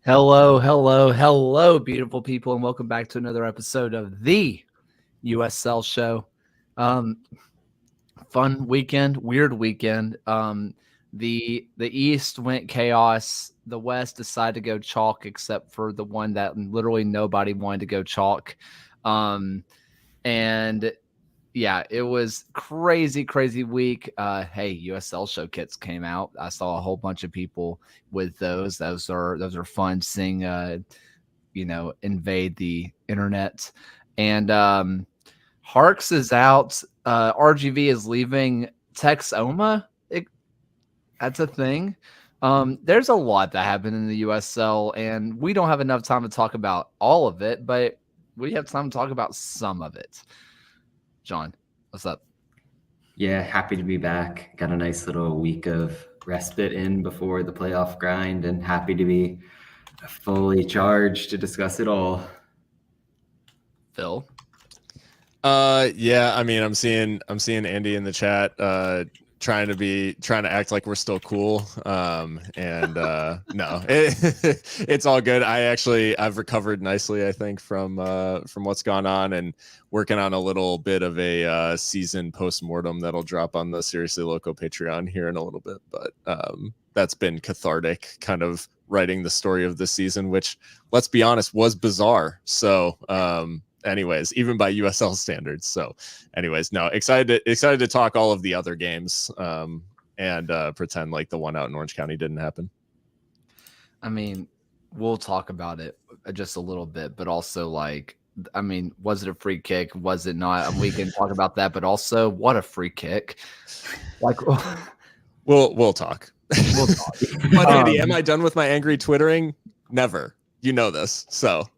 Hello, hello, hello, beautiful people, and welcome back to another episode of the USL Show. Um, Fun weekend, weird weekend. The East went chaos. The West decided to go chalk, except for the one that literally nobody wanted to go chalk. Um, and yeah, it was crazy, crazy week. Hey, USL Show kits came out. I saw a whole bunch of people with those. Those are fun seeing invade the internet. And Harks is out. RGV is leaving Texoma. That's a thing. There's a lot that happened in the USL, and we don't have enough time to talk about all of it, but we have time to talk about some of it. John, what's up? Yeah, happy to be back. Got a nice little week of respite in before the playoff grind, and happy to be fully charged to discuss it all. Phil? Yeah, I mean, I'm seeing Andy in the chat trying to act like we're still cool. No, it's all good. I've recovered nicely, I think, from what's gone on, and working on a little bit of a season post-mortem that'll drop on the Seriously Loco Patreon here in a little bit. But that's been cathartic, kind of writing the story of the season, which, let's be honest, was bizarre. So anyways, even by USL standards. So anyways, no, excited to talk all of the other games and pretend like the one out in Orange County didn't happen. I mean, we'll talk about it just a little bit, but also was it a free kick? Was it not? We can talk about that, but also what a free kick. Like we'll talk. We'll talk. But Andy, am I done with my angry twittering? Never. You know this. So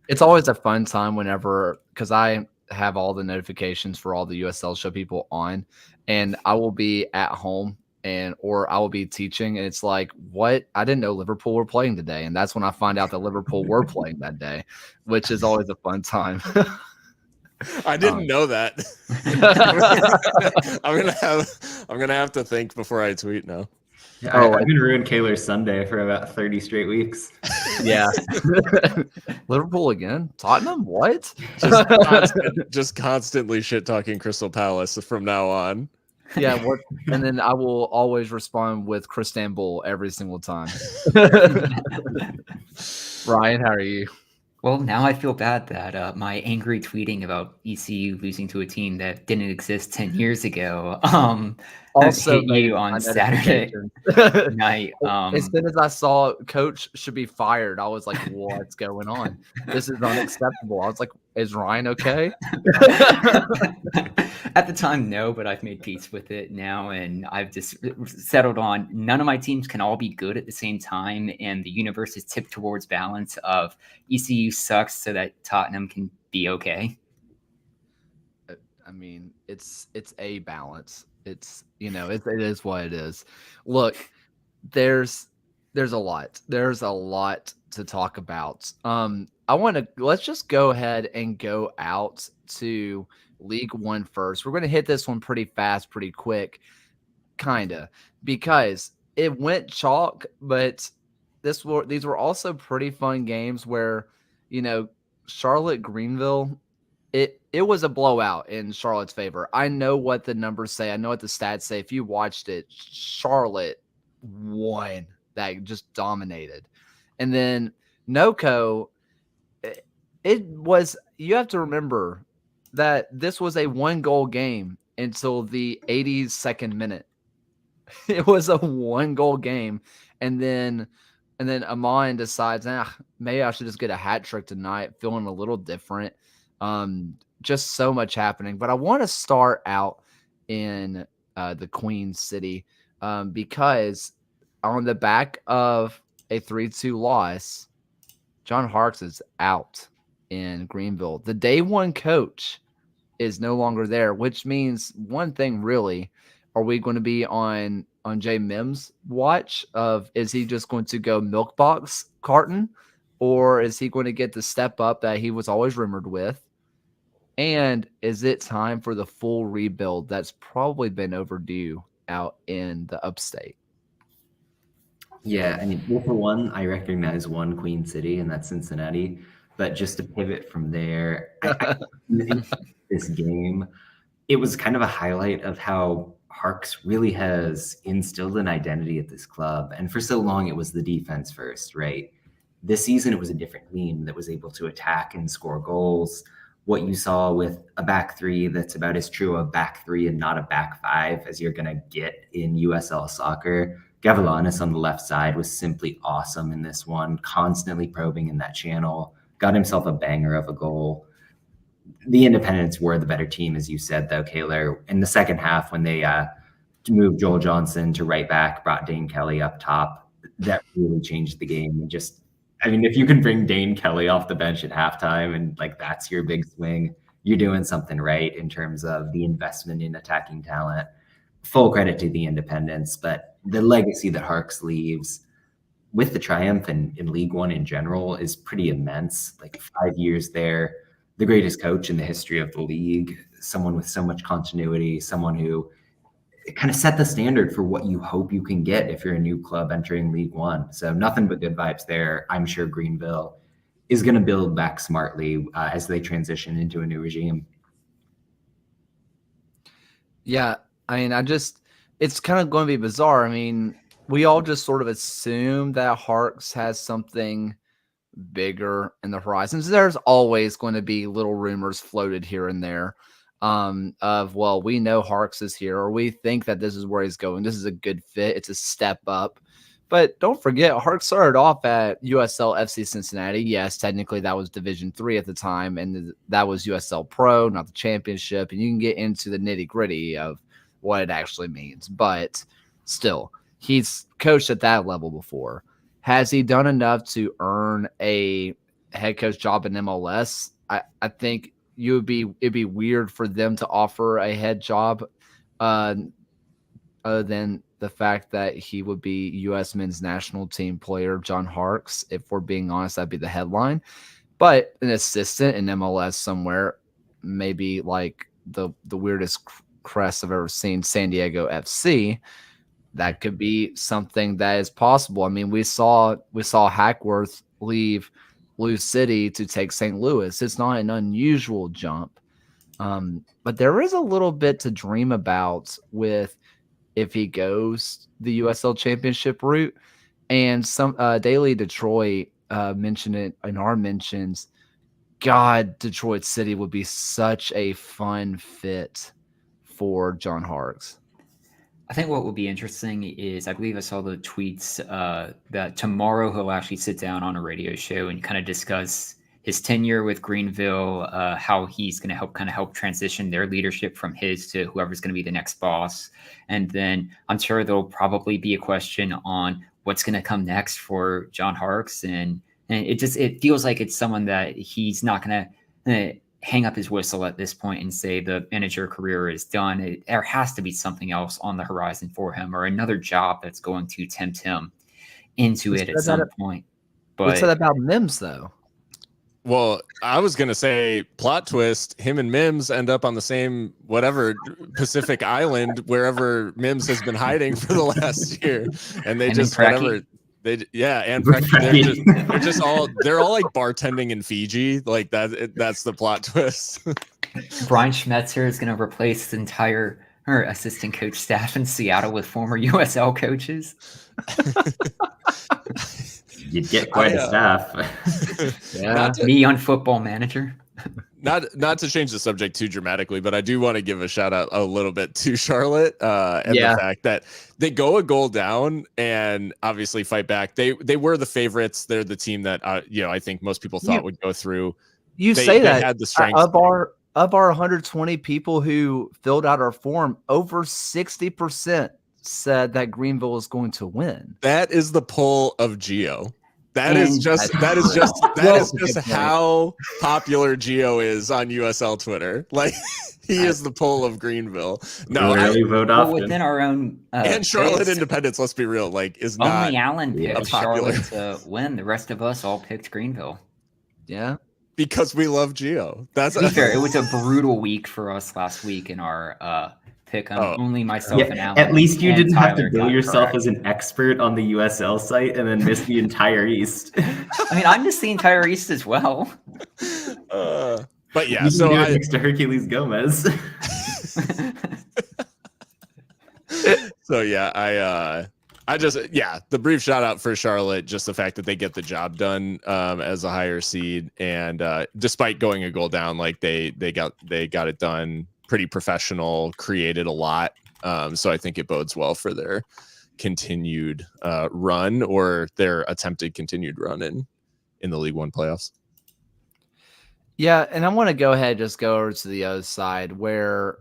it's always a fun time because I have all the notifications for all the USL Show people on, and I will be at home or I will be teaching, and it's like, what? I didn't know Liverpool were playing today, and that's when I find out that Liverpool were playing that day, which is always a fun time. I didn't know that. I'm gonna have to think before I tweet now. Yeah, I've been ruining Kaler's Sunday for about 30 straight weeks. Yeah. Liverpool again? Tottenham? What? Just constantly shit talking Crystal Palace from now on. Yeah, and then I will always respond with Crystanbul every single time. Ryan, how are you? Well, now I feel bad that my angry tweeting about ECU losing to a team that didn't exist 10 years ago also hit you on Saturday night. As soon as I saw Coach should be fired, I was like, what's going on? This is unacceptable. I was like, is Ryan okay? At the time, no, but I've made peace with it now, and I've just settled on none of my teams can all be good at the same time, and the universe is tipped towards balance of ECU sucks so that Tottenham can be okay. I mean, it's a balance. It's, it is what it is. Look, there's a lot. There's a lot to talk about. Let's just go ahead and go out to League One first. We're going to hit this one pretty fast, pretty quick, kinda, because it went chalk, but these were also pretty fun games where, Charlotte Greenville, it was a blowout in Charlotte's favor. I know what the numbers say. I know what the stats say. If you watched it, Charlotte won. That just dominated. And then NoCo, you have to remember that this was a 1-goal game until the 82nd minute. It was a 1-goal game. And then Amon decides, maybe I should just get a hat trick tonight, feeling a little different. Just so much happening. But I want to start out in the Queen City because on the back of a 3-2 loss, John Harkes is out in Greenville. The day one coach is no longer there, which means one thing really. Are we going to be on Jay Mims' watch of, is he just going to go milk box carton, or is he going to get the step up that he was always rumored with? And is it time for the full rebuild that's probably been overdue out in the upstate? Yeah, I mean, well, for one, I recognize one Queen City, and that's Cincinnati. But just to pivot from there, in this game, it was kind of a highlight of how Harks really has instilled an identity at this club. And for so long, it was the defense first, right? This season, it was a different team that was able to attack and score goals. What you saw with a back three that's about as true a back three and not a back five as you're going to get in USL soccer. Gavilanes on the left side was simply awesome in this one, constantly probing in that channel, got himself a banger of a goal. The Independents were the better team, as you said, though, Kaylor. In the second half, when they moved Joel Johnson to right back, brought Dane Kelly up top, that really changed the game. And just, I mean, if you can bring Dane Kelly off the bench at halftime and like that's your big swing, you're doing something right in terms of the investment in attacking talent. Full credit to the Independents, but the legacy that Harks leaves with the triumph in League One in general is pretty immense. Like 5 years there, the greatest coach in the history of the league, someone with so much continuity, someone who kind of set the standard for what you hope you can get if you're a new club entering League One. So nothing but good vibes there. I'm sure Greenville is going to build back smartly as they transition into a new regime. Yeah, I mean, it's kind of going to be bizarre. I mean, we all just sort of assume that Harks has something bigger in the horizons. There's always going to be little rumors floated here and there of, well, we know Harks is here, or we think that this is where he's going. This is a good fit. It's a step up. But don't forget, Harks started off at USL FC Cincinnati. Yes, technically that was Division III at the time, and that was USL Pro, not the championship. And you can get into the nitty-gritty of what it actually means. But still, he's coached at that level before. Has he done enough to earn a head coach job in MLS? I think it'd be weird for them to offer a head job other than the fact that he would be U.S. men's national team player John Harks. If we're being honest, that'd be the headline. But an assistant in MLS somewhere, maybe like the weirdest crest I've ever seen, San Diego FC, that could be something that is possible. I mean, we saw Hackworth leave Blue City to take St. Louis. It's not an unusual jump. But there is a little bit to dream about with if he goes the USL Championship route. And some Daily Detroit mentioned it in our mentions. God, Detroit City would be such a fun fit for John Harks. I think what will be interesting is I believe I saw the tweets that tomorrow he'll actually sit down on a radio show and kind of discuss his tenure with Greenville, how he's going to help transition their leadership from his to whoever's going to be the next boss. And then I'm sure there'll probably be a question on what's going to come next for John Harks. And it feels like it's someone that he's not going to hang up his whistle at this point and say the manager career is done. There has to be something else on the horizon for him, or another job that's going to tempt him into it at some point. But what's that about Mims, though? Well, I was gonna say plot twist. Him and Mims end up on the same Pacific Island, wherever Mims has been hiding for the last year, and they just whatever. And they're all like bartending in Fiji. Like that's the plot twist. Brian Schmetzer is going to replace the entire assistant coach staff in Seattle with former USL coaches. You'd get quite a staff. Yeah, me on Football Manager. Not to change the subject too dramatically, but I do want to give a shout out a little bit to Charlotte and the fact that they go a goal down and obviously fight back. They were the favorites. They're the team that I think most people thought would go through. They had the strength of our 120 people who filled out our form. Over 60% said that Greenville is going to win. That is the pull of Gio. That is just how popular Gio is on USL Twitter. Like he is the pull of Greenville. No, vote often. Within our own and Charlotte Independence. Let's be real. Like is only not Allen picked Charlotte to win. The rest of us all picked Greenville. Yeah, because we love Gio. That's to be fair. It was a brutal week for us last week in our pick 'em. Oh. Only myself and Yeah, Alan. at least you and didn't have to Tyler bill got yourself correct. as an expert on the USL site and then miss the entire East. I mean, I missed the entire East as well. But yeah, You can so do it next to Hercules Gomez. So yeah, I just the brief shout out for Charlotte, just the fact that they get the job done as a higher seed, and despite going a goal down, like they got it done pretty professional, created a lot. So I think it bodes well for their continued run, or their attempted continued run in the League One playoffs. Yeah, and I want to go ahead and just go over to the other side where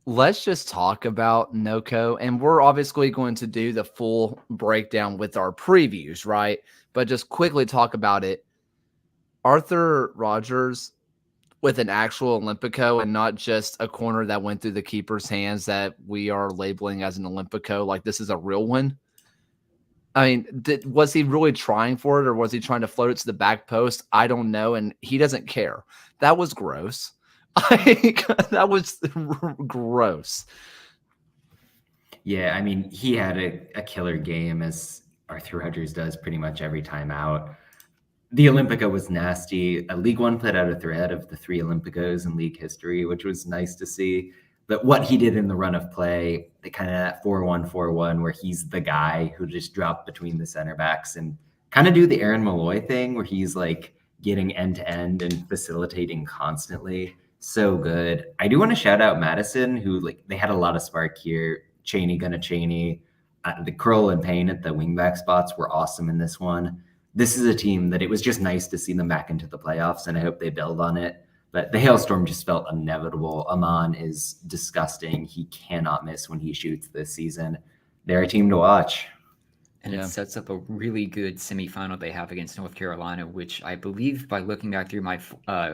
let's just talk about NOCO. And we're obviously going to do the full breakdown with our previews, right? But just quickly talk about it. Arthur Rogers with an actual Olympico and not just a corner that went through the keeper's hands that we are labeling as an Olympico. Like this is a real one. I mean, was he really trying for it or was he trying to float it to the back post? I don't know. And he doesn't care. That was gross. That was gross. Yeah, I mean, he had a killer game, as Arthur Rogers does pretty much every time out. The Olympico was nasty. League One put out a thread of the 3 Olympicos in league history, which was nice to see. But what he did in the run of play, the kind of that 4-1-4-1, where he's the guy who just dropped between the center backs and kind of do the Aaron Malloy thing, where he's like getting end to end and facilitating constantly. So good. I do want to shout out Madison, who they had a lot of spark here. Cheney, the Curl and Payne at the wingback spots were awesome in this one. This is a team that it was just nice to see them back into the playoffs, and I hope they build on it. But the hailstorm just felt inevitable. Aman is disgusting. He cannot miss when he shoots this season. They're a team to watch. And it sets up a really good semifinal they have against North Carolina, which I believe, by looking back through my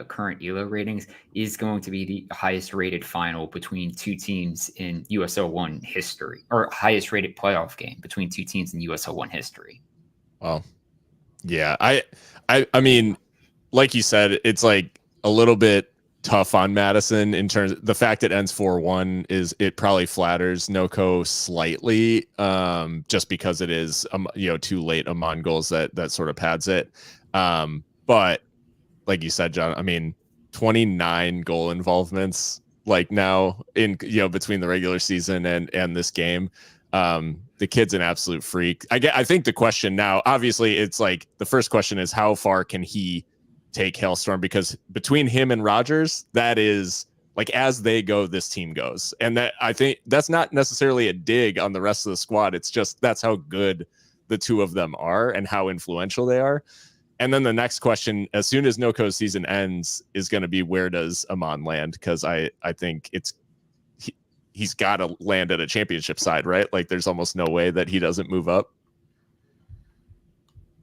current ELO ratings, is going to be the highest rated final between 2 teams in USL 1 history, or highest rated playoff game between 2 teams in USL 1 history. Well, yeah, I mean, like you said, it's like a little bit tough on Madison in terms of the fact it ends 4-1 is it probably flatters NOCO slightly, just because it is too late Aman goals that sort of pads it. But like you said, John, I mean, 29 goal involvements like now in between the regular season and this game. The kid's an absolute freak. I think the question now, obviously, it's like the first question is how far can he take Hailstorm, because between him and Rogers, that is like as they go, this team goes. And that, I think that's not necessarily a dig on the rest of the squad. It's just that's how good the 2 of them are and how influential they are. And then the next question, as soon as NOCO's season ends, is going to be where does Aman land? Because I think he's got to land at a championship side, right? Like there's almost no way that he doesn't move up.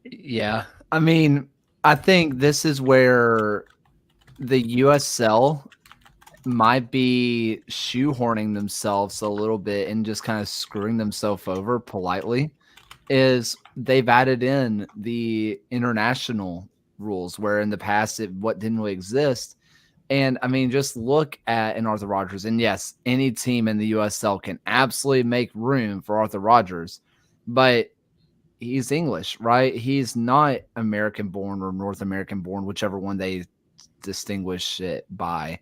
Yeah. I mean, I think this is where the USL might be shoehorning themselves a little bit and just kind of screwing themselves over politely, is they've added in the international rules where in the past what didn't really exist. And I mean, just look at an Arthur Rogers, and yes, any team in the USL can absolutely make room for Arthur Rogers, but he's English, right? He's not American born or North American born, whichever one they distinguish it by.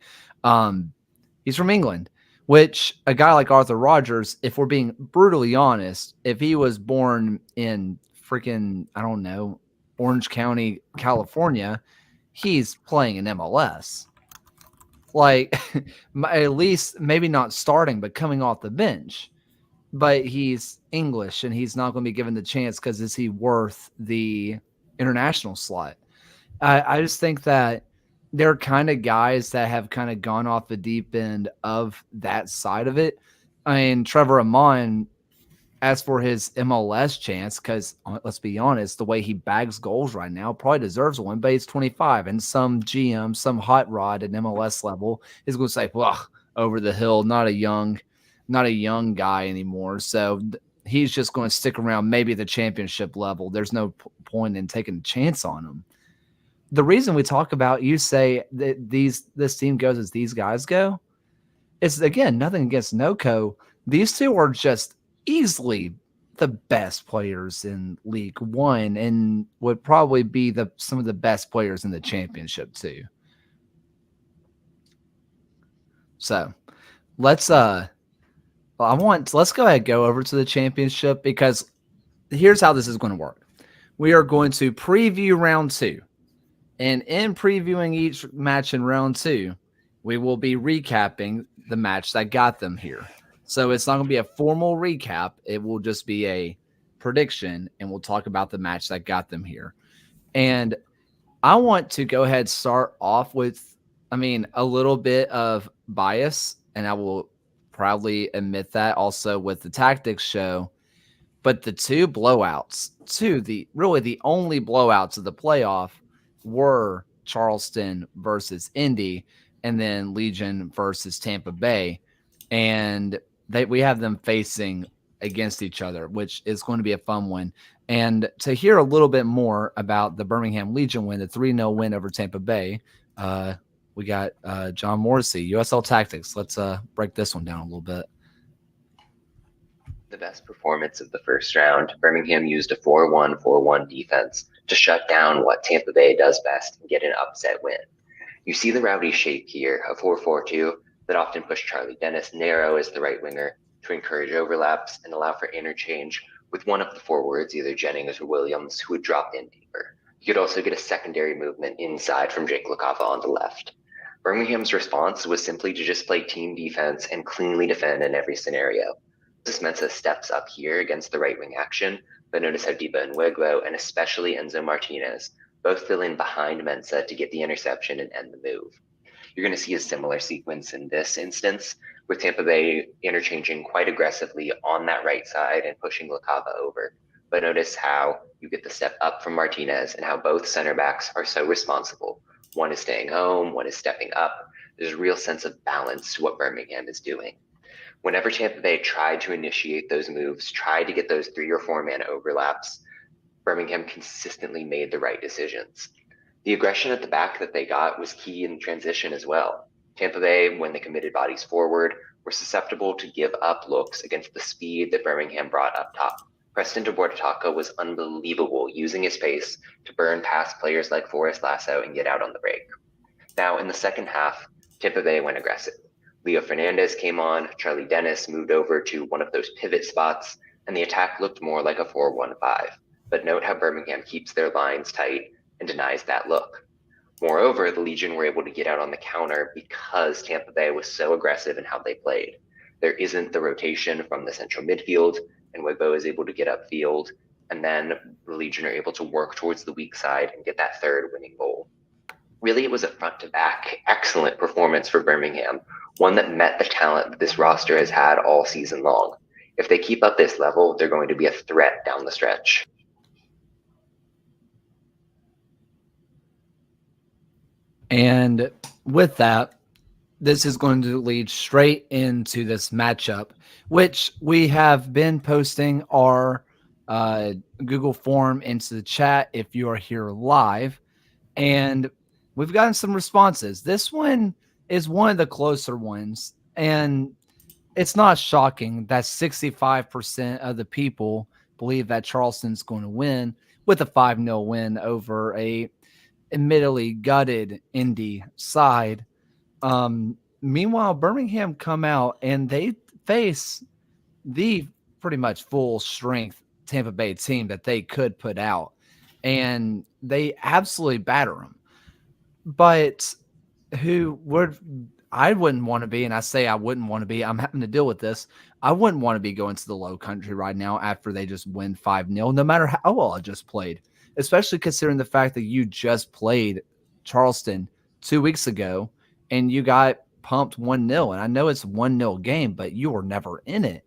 He's from England, which a guy like Arthur Rogers, if we're being brutally honest, if he was born in freaking, I don't know, Orange County, California, he's playing in MLS. Like at least maybe not starting, but coming off the bench. But he's English and he's not going to be given the chance because is he worth the international slot? I just think that they're kind of guys that have kind of gone off the deep end of that side of it. I mean, Trevor Aman, as for his MLS chance, because let's be honest, the way he bags goals right now probably deserves one, but he's 25 and some GM, some hot rod at MLS level is going to say, well, over the hill, not a young guy anymore. So he's just going to stick around maybe at the championship level. There's no point in taking a chance on him. The reason we talk about, you say that this team goes as these guys go, it's again nothing against Noco. These two are just easily the best players in League One and would probably be some of the best players in the championship too. So let's go ahead and go over to the championship, because here's how this is going to work. We are going to preview round 2. And in previewing each match in round 2, we will be recapping the match that got them here. So it's not going to be a formal recap. It will just be a prediction, and we'll talk about the match that got them here. And I want to go ahead and start off with, a little bit of bias, and I will proudly admit that also with the tactics show. But the two blowouts, the only blowouts of the playoff, were Charleston versus Indy, and then Legion versus Tampa Bay. And we have them facing against each other, which is going to be a fun one. And to hear a little bit more about the Birmingham Legion win, the 3-0 win over Tampa Bay, we got John Morrissey, USL Tactics. Let's break this one down a little bit. The best performance of the first round, Birmingham used a 4-1-4-1 defense to shut down what Tampa Bay does best and get an upset win. You see the rowdy shape here, a 4-4-2 that often pushed Charlie Dennis narrow as the right winger to encourage overlaps and allow for interchange with one of the forwards, either Jennings or Williams, who would drop in deeper. You could also get a secondary movement inside from Jake LaCava on the left. Birmingham's response was simply to just play team defense and cleanly defend in every scenario. This Mensah steps up here against the right wing action, but notice how Diba Nwigbo and especially Enzo Martinez both fill in behind Mensah to get the interception and end the move. You're going to see a similar sequence in this instance, with Tampa Bay interchanging quite aggressively on that right side and pushing LaCava over. But notice how you get the step up from Martinez and how both center backs are so responsible. One is staying home, one is stepping up. There's a real sense of balance to what Birmingham is doing. Whenever Tampa Bay tried to initiate those moves, tried to get those 3 or 4 man overlaps, Birmingham consistently made the right decisions. The aggression at the back that they got was key in transition as well. Tampa Bay, when they committed bodies forward, were susceptible to give up looks against the speed that Birmingham brought up top. Preston de Bortataca was unbelievable, using his pace to burn past players like Forrest Lasso and get out on the break. Now, in the second half, Tampa Bay went aggressive. Leo Fernandez came on, Charlie Dennis moved over to one of those pivot spots, and the attack looked more like a 4-1-5. But note how Birmingham keeps their lines tight and denies that look. Moreover, the Legion were able to get out on the counter because Tampa Bay was so aggressive in how they played. There isn't the rotation from the central midfield, and Nwigbo is able to get upfield, and then the Legion are able to work towards the weak side and get that third winning goal. Really, it was a front-to-back excellent performance for Birmingham, one that met the talent that this roster has had all season long. If they keep up this level, they're going to be a threat down the stretch. And with that, this is going to lead straight into this matchup, which we have been posting our Google form into the chat if you are here live. And we've gotten some responses. This one is one of the closer ones. And it's not shocking that 65% of the people believe that Charleston's going to win with a 5-0 win over a admittedly gutted Indy side. Meanwhile, Birmingham come out and they face the pretty much full strength Tampa Bay team that they could put out, and they absolutely batter them. But I wouldn't want to be, and I say I wouldn't want to be, I'm having to deal with this. I wouldn't want to be going to the Low Country right now after they just win 5-0, no matter how well I just played, especially considering the fact that you just played Charleston 2 weeks ago and you got pumped 1-0. And I know it's a 1-0 game, but you were never in it.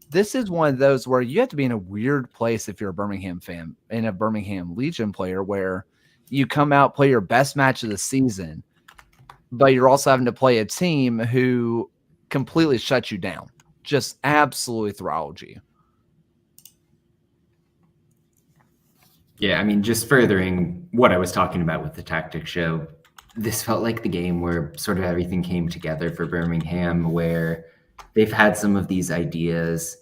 This is one of those where you have to be in a weird place if you're a Birmingham fan and a Birmingham Legion player, where you come out, play your best match of the season, but you're also having to play a team who completely shuts you down, just absolutely throttled you. Yeah, I mean, just furthering what I was talking about with the tactics show, this felt like the game where sort of everything came together for Birmingham, where they've had some of these ideas.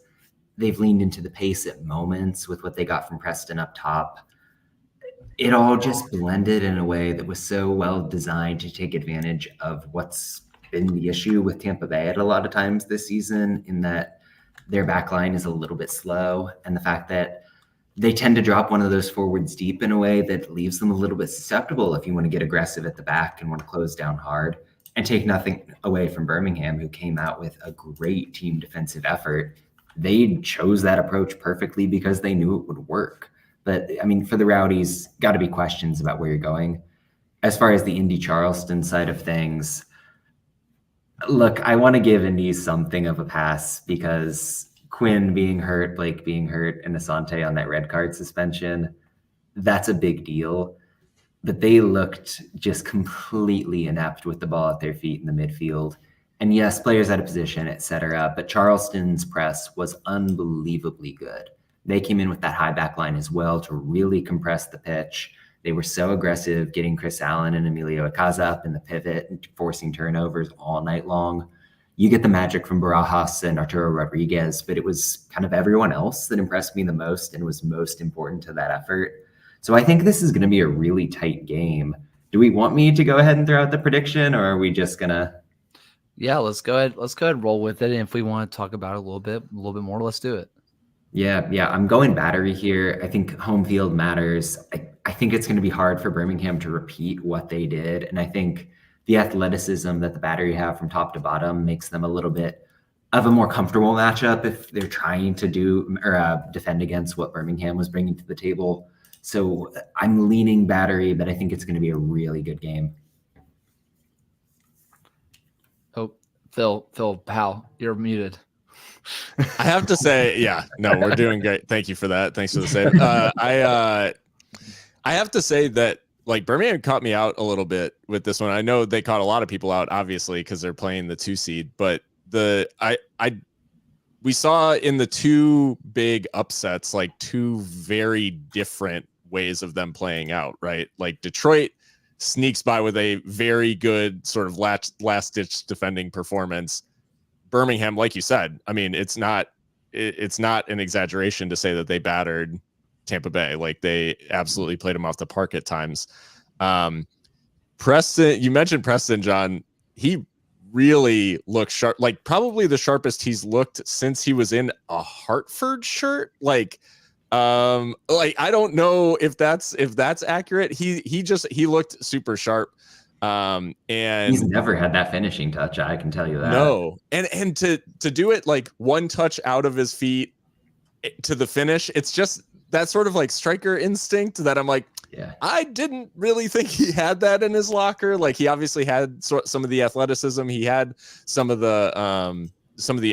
They've leaned into the pace at moments with what they got from Preston up top. It all just blended in a way that was so well designed to take advantage of what's been the issue with Tampa Bay at a lot of times this season, in that their back line is a little bit slow, and the fact that they tend to drop one of those forwards deep in a way that leaves them a little bit susceptible if you want to get aggressive at the back and want to close down hard. And take nothing away from Birmingham, who came out with a great team defensive effort. They chose that approach perfectly because they knew it would work. But I mean, for the Rowdies, got to be questions about where you're going. As far as the Indy Charleston side of things, look, I want to give Indy something of a pass because Quinn being hurt, Blake being hurt, and Asante on that red card suspension, that's a big deal. But they looked just completely inept with the ball at their feet in the midfield. And yes, players out of position, etc. But Charleston's press was unbelievably good. They came in with that high back line as well to really compress the pitch. They were so aggressive, getting Chris Allen and Emilio Akaza up in the pivot and forcing turnovers all night long. You get the magic from Barajas and Arturo Rodriguez, but it was kind of everyone else that impressed me the most and was most important to that effort. So I think this is going to be a really tight game. Do we want me to go ahead and throw out the prediction, or are we just going to? Yeah, let's go ahead and roll with it. And if we want to talk about it a little bit more, let's do it. Yeah. I'm going Battery here. I think home field matters. I think it's going to be hard for Birmingham to repeat what they did. And I think the athleticism that the Battery have from top to bottom makes them a little bit of a more comfortable matchup if they're trying to do or defend against what Birmingham was bringing to the table. So I'm leaning Battery, but I think it's going to be a really good game. Oh, Phil, pal, you're muted. I have to say, yeah, no, we're doing great. Thank you for that. Thanks for the save. I have to say that like Birmingham caught me out a little bit with this one. I know they caught a lot of people out, obviously, because they're playing the 2 seed. But we saw in the two big upsets like two very different ways of them playing out, right? Like Detroit sneaks by with a very good sort of last ditch defending performance. Birmingham, like you said, I mean, it's not an exaggeration to say that they battered Tampa Bay. Like they absolutely played them off the park at times. Preston, you mentioned Preston, John. He really looked sharp, like probably the sharpest he's looked since he was in a Hartford shirt. Like I don't know if that's accurate. He looked super sharp. And he's never had that finishing touch. I can tell you that. No. And to do it like one touch out of his feet to the finish, it's just that sort of like striker instinct that I'm like, yeah, I didn't really think he had that in his locker. Like he obviously had some of the athleticism. He had some of the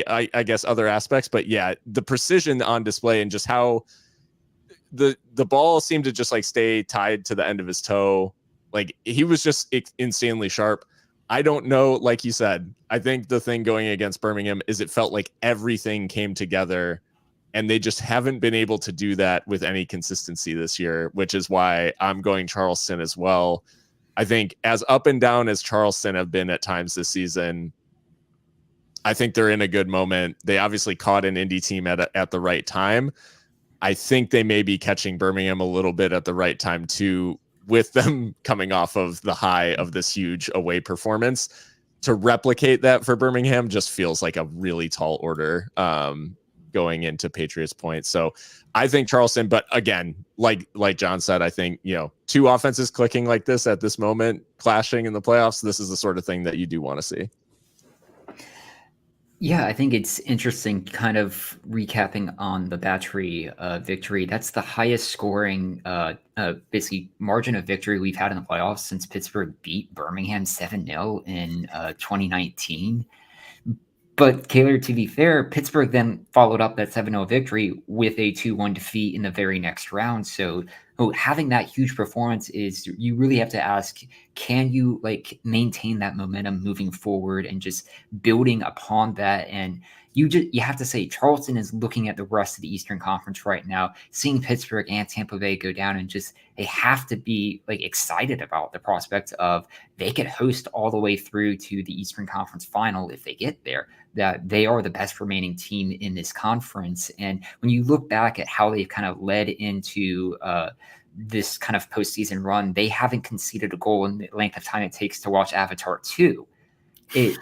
I guess other aspects, but yeah, the precision on display and just how the ball seemed to just like stay tied to the end of his toe. Like he was just insanely sharp. I don't know. Like you said, I think the thing going against Birmingham is it felt like everything came together and they just haven't been able to do that with any consistency this year, which is why I'm going Charleston as well. I think as up and down as Charleston have been at times this season, I think they're in a good moment. They obviously caught an Indy team at the right time. I think they may be catching Birmingham a little bit at the right time too, with them coming off of the high of this huge away performance. To replicate that for Birmingham just feels like a really tall order going into Patriots Point. So I think Charleston, but again, like John said, I think, two offenses clicking like this at this moment, clashing in the playoffs, this is the sort of thing that you do want to see. Yeah, I think it's interesting kind of recapping on the Battery victory. That's the highest scoring basically margin of victory we've had in the playoffs since Pittsburgh beat Birmingham 7-0 in 2019. But Kaylor, to be fair, Pittsburgh then followed up that 7-0 victory with a 2-1 defeat in the very next round. So having that huge performance is, you really have to ask, can you like maintain that momentum moving forward and just building upon that? And you have to say Charleston is looking at the rest of the Eastern Conference right now, seeing Pittsburgh and Tampa Bay go down, and just they have to be like excited about the prospect of they could host all the way through to the Eastern Conference final if they get there. That they are the best remaining team in this conference. And when you look back at how they've kind of led into this kind of postseason run, they haven't conceded a goal in the length of time it takes to watch Avatar 2. It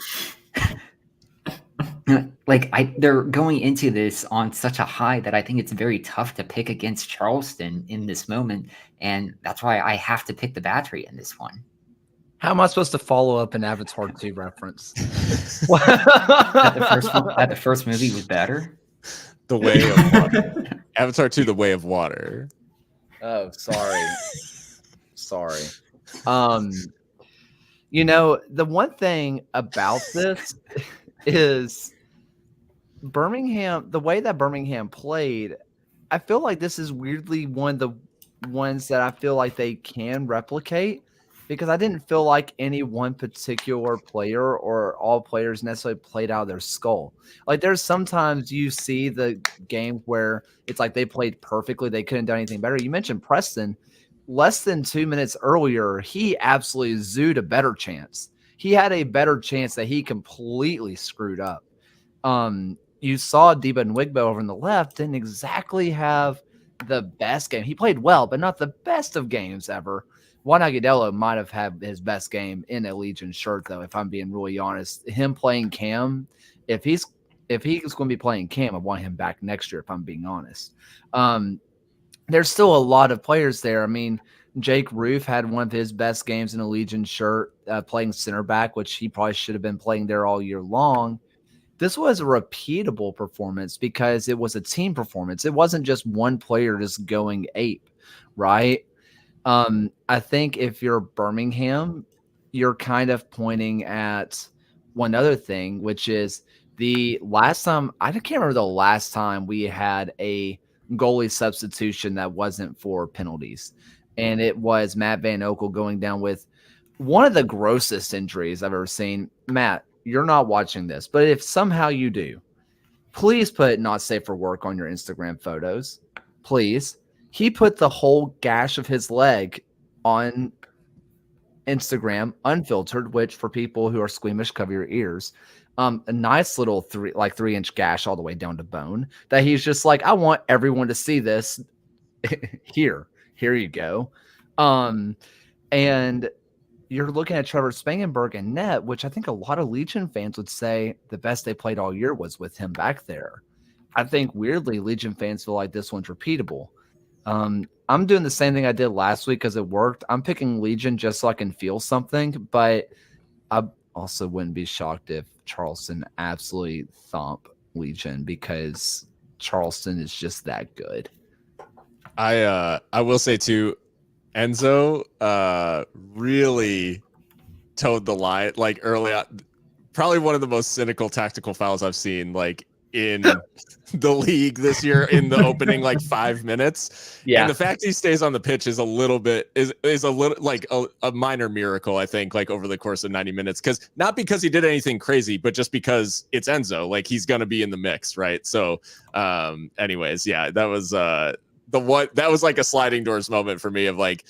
they're going into this on such a high that I think it's very tough to pick against Charleston in this moment, and that's why I have to pick the Battery in this one. How am I supposed to follow up an Avatar 2 reference? That the first movie was better. The Way of Water. Avatar 2, The Way of Water. Oh, sorry. Sorry. The one thing about this is Birmingham, the way that Birmingham played, I feel like this is weirdly one of the ones that I feel like they can replicate, because I didn't feel like any one particular player or all players necessarily played out of their skull. Like, there's sometimes you see the game where it's like they played perfectly, they couldn't do anything better. You mentioned Preston. Less than 2 minutes earlier, he absolutely zooed a better chance. He had a better chance that he completely screwed up. You saw Deba Nwigbo over on the left didn't exactly have the best game. He played well, but not the best of games ever. Juan Agudelo might have had his best game in a Legion shirt, though, if I'm being really honest. Him playing Cam, if he's going to be playing Cam, I want him back next year, if I'm being honest. There's still a lot of players there. I mean, Jake Roof had one of his best games in a Legion shirt, playing center back, which he probably should have been playing there all year long. This was a repeatable performance because it was a team performance. It wasn't just one player just going ape, right? I think if you're Birmingham, you're kind of pointing at one other thing, which is the last time, I can't remember the last time we had a goalie substitution that wasn't for penalties. And it was Matt Van Oekel going down with one of the grossest injuries I've ever seen. Matt, you're not watching this, but if somehow you do, please put not safe for work on your Instagram photos. Please. He put the whole gash of his leg on Instagram, unfiltered, which for people who are squeamish, cover your ears. A nice little 3-inch gash all the way down to bone that he's just like, I want everyone to see this. Here you go. And you're looking at Trevor Spangenberg and net, which I think a lot of Legion fans would say the best they played all year was with him back there. I think weirdly Legion fans feel like this one's repeatable. I'm doing the same thing I did last week because it worked. I'm picking Legion just so I can feel something, but I also wouldn't be shocked if Charleston absolutely thump Legion because Charleston is just that good. I will say too, Enzo really towed the line like early on. Probably one of the most cynical tactical fouls I've seen like in the league this year in the opening like 5 minutes. Yeah. And the fact he stays on the pitch is a little bit is a little like a minor miracle, I think, like over the course of 90 minutes. Because not because he did anything crazy, but just because it's Enzo, like he's gonna be in the mix, right? So anyways, yeah, that was that was like a sliding doors moment for me of like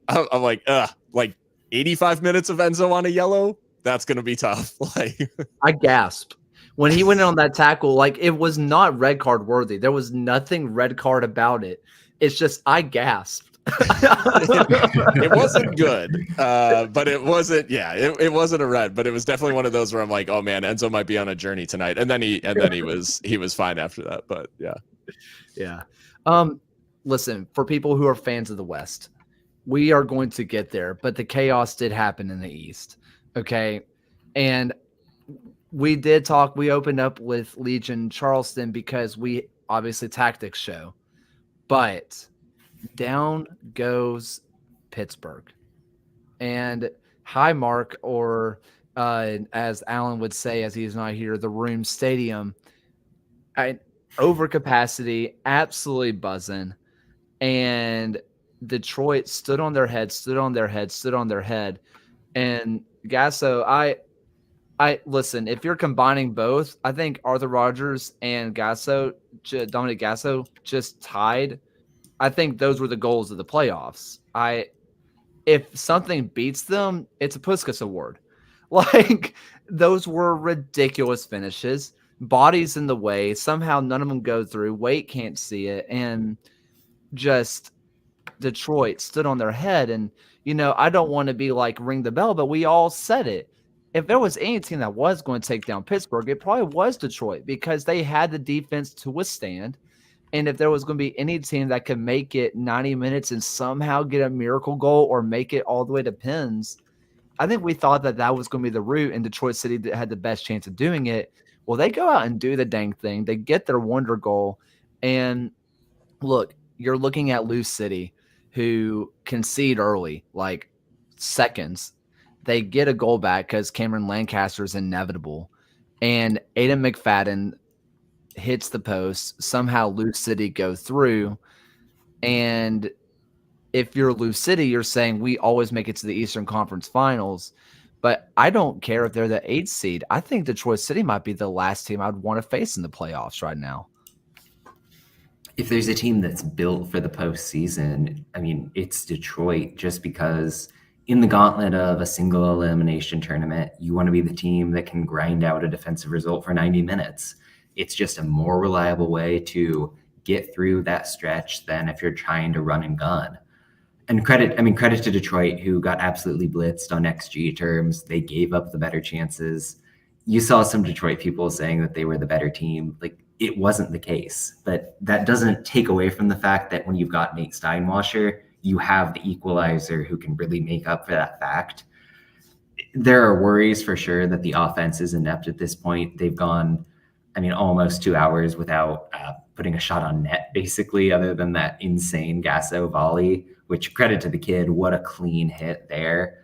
I'm like 85 minutes of Enzo on a yellow, that's gonna be tough. Like I gasped when he went in on that tackle. Like it was not red card worthy. There was nothing red card about it. It's just I gasped. It wasn't good, but it wasn't. Yeah, it wasn't a red, but it was definitely one of those where I'm like, oh man, Enzo might be on a journey tonight. And then he was fine after that. But yeah. Listen, for people who are fans of the West, we are going to get there, but the chaos did happen in the East. Okay. And we opened up with Legion Charleston because we obviously tactics show, but down goes Pittsburgh. And Highmark, or as Alan would say, as he's not here, the Room Stadium, over capacity, absolutely buzzing. And Detroit stood on their head. And Gasso, I I listen, if you're combining both, I think Arthur Rogers and Dominic Gasso just tied. I think those were the goals of the playoffs. If something beats them, it's a Puskas Award. Like, those were ridiculous finishes. Bodies in the way. Somehow none of them go through. Wait can't see it. And just Detroit stood on their head. And, I don't want to be like ring the bell, but we all said it. If there was any team that was going to take down Pittsburgh, it probably was Detroit because they had the defense to withstand. And if there was going to be any team that could make it 90 minutes and somehow get a miracle goal or make it all the way to pins, I think we thought that was going to be the route, and Detroit City that had the best chance of doing it. Well, they go out and do the dang thing. They get their wonder goal. And look, you're looking at Lou City, who concede early, like seconds. They get a goal back because Cameron Lancaster is inevitable. And Aiden McFadden hits the post. Somehow Lou City go through. And if you're Lou City, you're saying we always make it to the Eastern Conference Finals. But I don't care if they're the 8th seed. I think Detroit City might be the last team I'd want to face in the playoffs right now. If there's a team that's built for the postseason, I mean, it's Detroit, just because in the gauntlet of a single elimination tournament, you want to be the team that can grind out a defensive result for 90 minutes. It's just a more reliable way to get through that stretch than if you're trying to run and gun. And credit to Detroit, who got absolutely blitzed on XG terms. They gave up the better chances. You saw some Detroit people saying that they were the better team. Like, it wasn't the case, but that doesn't take away from the fact that when you've got Nate Steinwasser, you have the equalizer who can really make up for that fact. There are worries for sure that the offense is inept at this point. They've gone, almost 2 hours without putting a shot on net, basically, other than that insane Gasso volley, which, credit to the kid, what a clean hit there.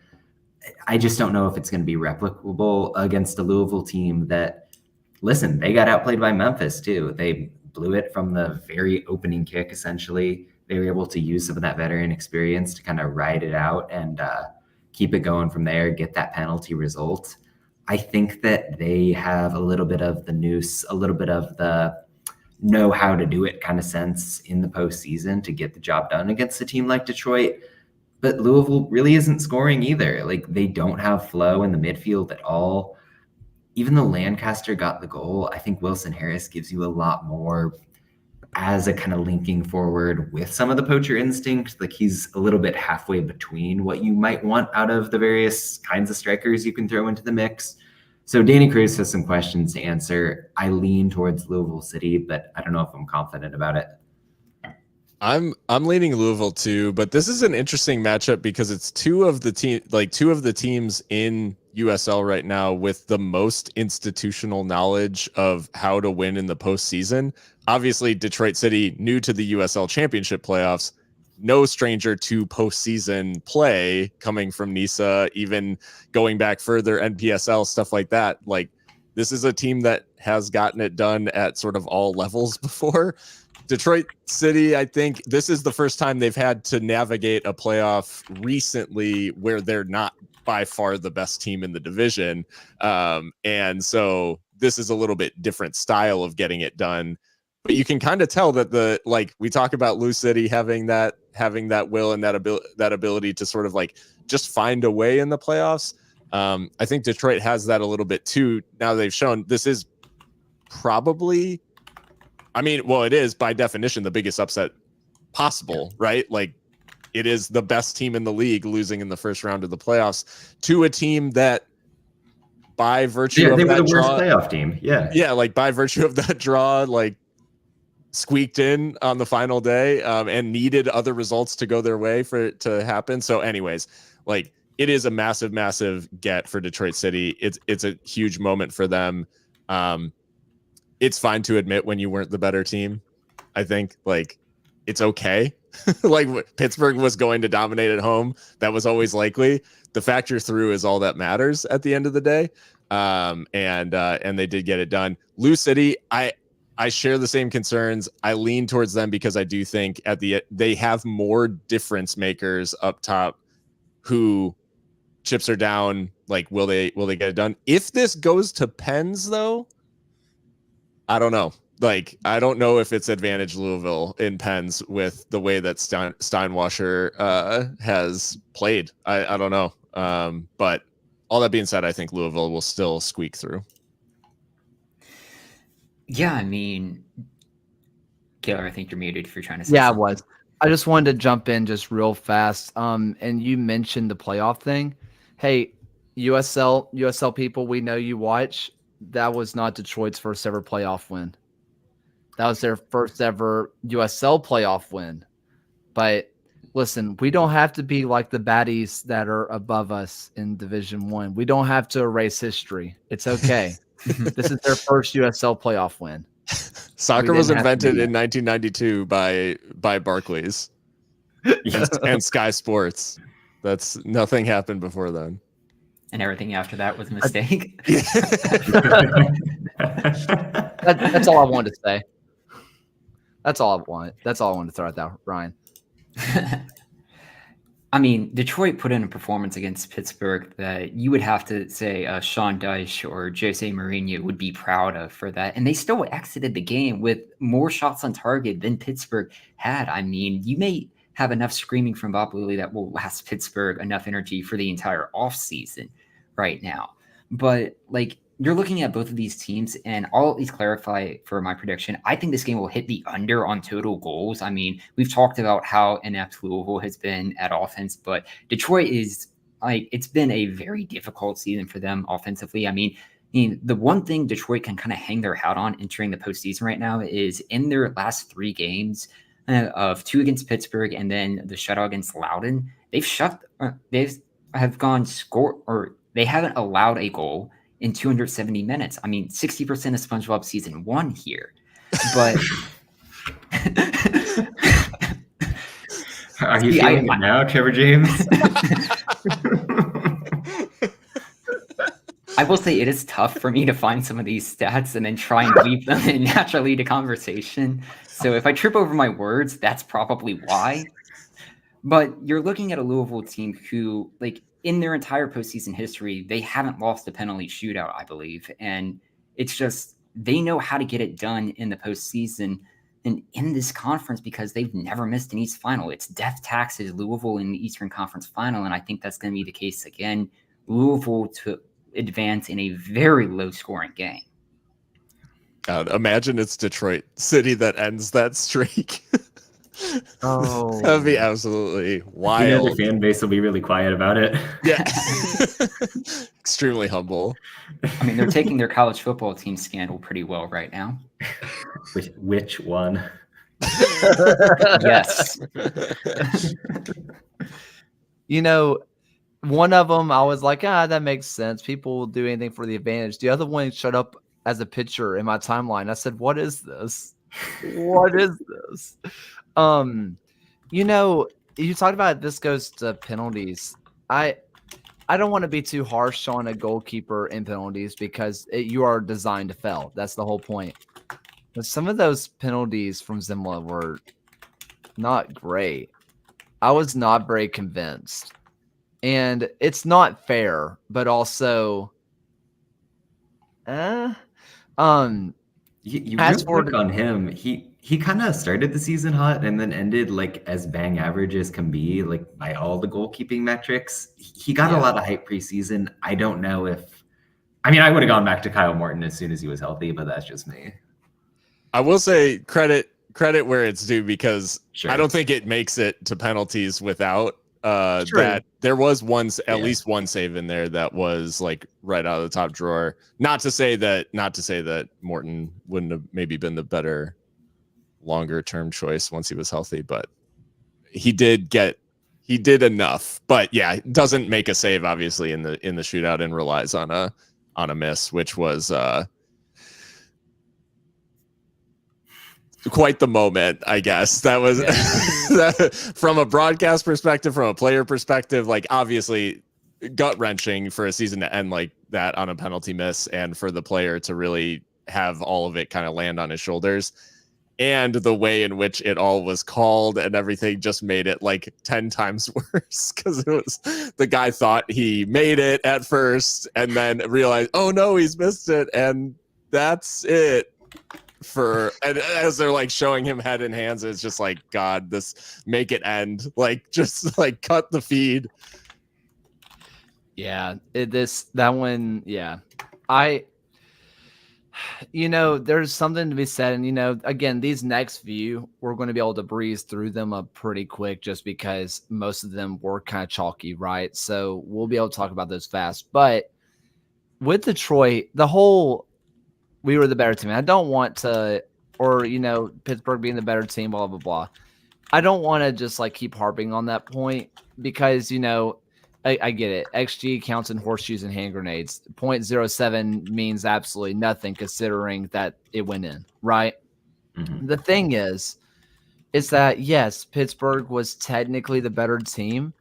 I just don't know if it's going to be replicable against a Louisville team that, listen, they got outplayed by Memphis too. They blew it from the very opening kick, essentially. They were able to use some of that veteran experience to kind of ride it out and keep it going from there, get that penalty result. I think that they have a little bit of the noose, a little bit of the know how to do it kind of sense in the postseason to get the job done against a team like Detroit. But Louisville really isn't scoring either. Like, they don't have flow in the midfield at all. Even though Lancaster got the goal, I think Wilson Harris gives you a lot more as a kind of linking forward with some of the poacher instinct. Like, he's a little bit halfway between what you might want out of the various kinds of strikers you can throw into the mix. So Danny Cruz has some questions to answer. I lean towards Louisville City, but I don't know if I'm confident about it. I'm leaning Louisville too, but this is an interesting matchup because it's two of the teams in USL right now with the most institutional knowledge of how to win in the postseason. Obviously, Detroit City, new to the USL Championship playoffs, no stranger to postseason play, coming from NISA, even going back further, NPSL, stuff like that. Like, this is a team that has gotten it done at sort of all levels before. Detroit City, I think this is the first time they've had to navigate a playoff recently where they're not by far the best team in the division. And so this is a little bit different style of getting it done. But you can kind of tell that we talk about Lou City having that will and that ability to sort of like just find a way in the playoffs. I think Detroit has that a little bit too. Now they've shown this is probably, it is by definition the biggest upset possible, right? Like, it is the best team in the league losing in the first round of the playoffs to a team that, by virtue of they were that the draw, worst playoff team. Yeah, like by virtue of that draw, like squeaked in on the final day, and needed other results to go their way for it to happen. So, anyways, like, it is a massive, massive get for Detroit City. It's a huge moment for them. It's fine to admit when you weren't the better team. I think, like, it's okay. Like, Pittsburgh was going to dominate at home. That was always likely. The fact you're through is all that matters at the end of the day. And they did get it done. Lou City, I share the same concerns. I lean towards them because I do think they have more difference makers up top who chips are down. Like, will they get it done? If this goes to pens, though, I don't know. Like, I don't know if it's advantage Louisville in pens with the way that Steinwasser has played. I don't know. But all that being said, I think Louisville will still squeak through. Yeah, I mean, Kaylor, I think you're muted if you're trying to say Yeah, I something. was. I just wanted to jump in just real fast. And you mentioned the playoff thing. Hey, USL people, we know you watch. That was not Detroit's first ever playoff win. That was their first ever USL playoff win. But listen, we don't have to be like the baddies that are above us in Division One. We don't have to erase history. It's okay. This is their first USL playoff win. Soccer We was didn't have to invented do in 1992 by Barclays and Sky Sports. That's nothing happened before then. And everything after that was a mistake. That's all I wanted to say. That's all I want. That's all I wanted to throw out there, Ryan. I mean, Detroit put in a performance against Pittsburgh that you would have to say Sean Dyche or Jose Mourinho would be proud of for that. And they still exited the game with more shots on target than Pittsburgh had. I mean, you may have enough screaming from Bob Lilly that will last Pittsburgh enough energy for the entire offseason right now. But, like, you're looking at both of these teams, and I'll at least clarify for my prediction. I think this game will hit the under on total goals. I mean, we've talked about how inept Louisville has been at offense, but Detroit is like, it's been a very difficult season for them offensively. I mean, the one thing Detroit can kind of hang their hat on entering the postseason right now is in their last 3 games of 2 against Pittsburgh and then the shutout against Loudoun, they haven't allowed a goal in 270 minutes. I mean, 60% of SpongeBob season 1 here. But are you feeling it now, Trevor James? I will say it is tough for me to find some of these stats and then try and weave them in naturally to conversation. So if I trip over my words, that's probably why. But you're looking at a Louisville team who, like, in their entire postseason history, they haven't lost a penalty shootout, I believe. And it's just, they know how to get it done in the postseason and in this conference because they've never missed an East final. It's death taxes Louisville in the Eastern Conference final. And I think that's going to be the case again. Louisville to advance in a very low scoring game. God, imagine it's Detroit City that ends that streak. Oh, That'd be absolutely wild. You know, the fan base will be really quiet about it. Yeah. Extremely humble. I mean, they're taking their college football team scandal pretty well right now. Which one? Yes. You know, one of them, I was like, that makes sense. People will do anything for the advantage. The other one showed up as a picture in my timeline. I said, what is this? What is this? You know, you talked about this goes to penalties. I don't want to be too harsh on a goalkeeper in penalties because you are designed to fail. That's the whole point. But some of those penalties from Zimla were not great. I was not very convinced. And it's not fair, but also You as real for quick on him, he kind of started the season hot and then ended like as bang average as can be, like by all the goalkeeping metrics. He got a lot of hype preseason. I don't know if, I mean, I would have gone back to Kyle Morton as soon as he was healthy, but that's just me. I will say credit where it's due because Sure. I don't think it makes it to penalties without True. that there was at least one save in there that was like right out of the top drawer. Not to say that Morton wouldn't have maybe been the better longer term choice once he was healthy, but he did enough. But yeah, it doesn't make a save obviously in the shootout and relies on a miss, which was quite the moment, I guess. That was from a broadcast perspective, from a player perspective, like obviously gut-wrenching for a season to end like that on a penalty miss and for the player to really have all of it kind of land on his shoulders. and the way in which it all was called and everything just made it like 10 times worse, because it was the guy thought he made it at first and then realized, oh no, he's missed it, and that's it. And as they're like showing him head in hands, it's just like, God, this, make it end, like just like cut the feed. Yeah, that one, yeah. There's something to be said, and again, these next few, we're going to be able to breeze through them up pretty quick, just because most of them were kind of chalky, right? So we'll be able to talk about those fast. But with Detroit, we were the better team. I don't want to, or Pittsburgh being the better team, blah blah blah. I don't want to just like keep harping on that point, because I get it. XG counts in horseshoes and hand grenades. 0.07 means absolutely nothing, considering that it went in, right? Mhm. The thing is that, yes, Pittsburgh was technically the better team,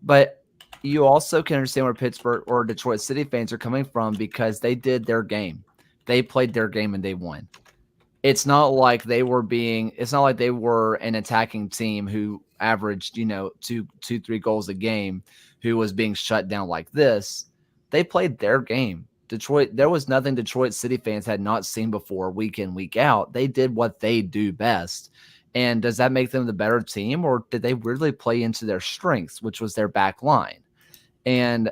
but you also can understand where Pittsburgh or Detroit City fans are coming from, because they did their game. They played their game and they won. It's not like they were an attacking team who averaged, 2-3 goals a game, who was being shut down like this. They played their game. Detroit, there was nothing Detroit City fans had not seen before, week in, week out. They did what they do best. And does that make them the better team, or did they really play into their strengths, which was their back line? And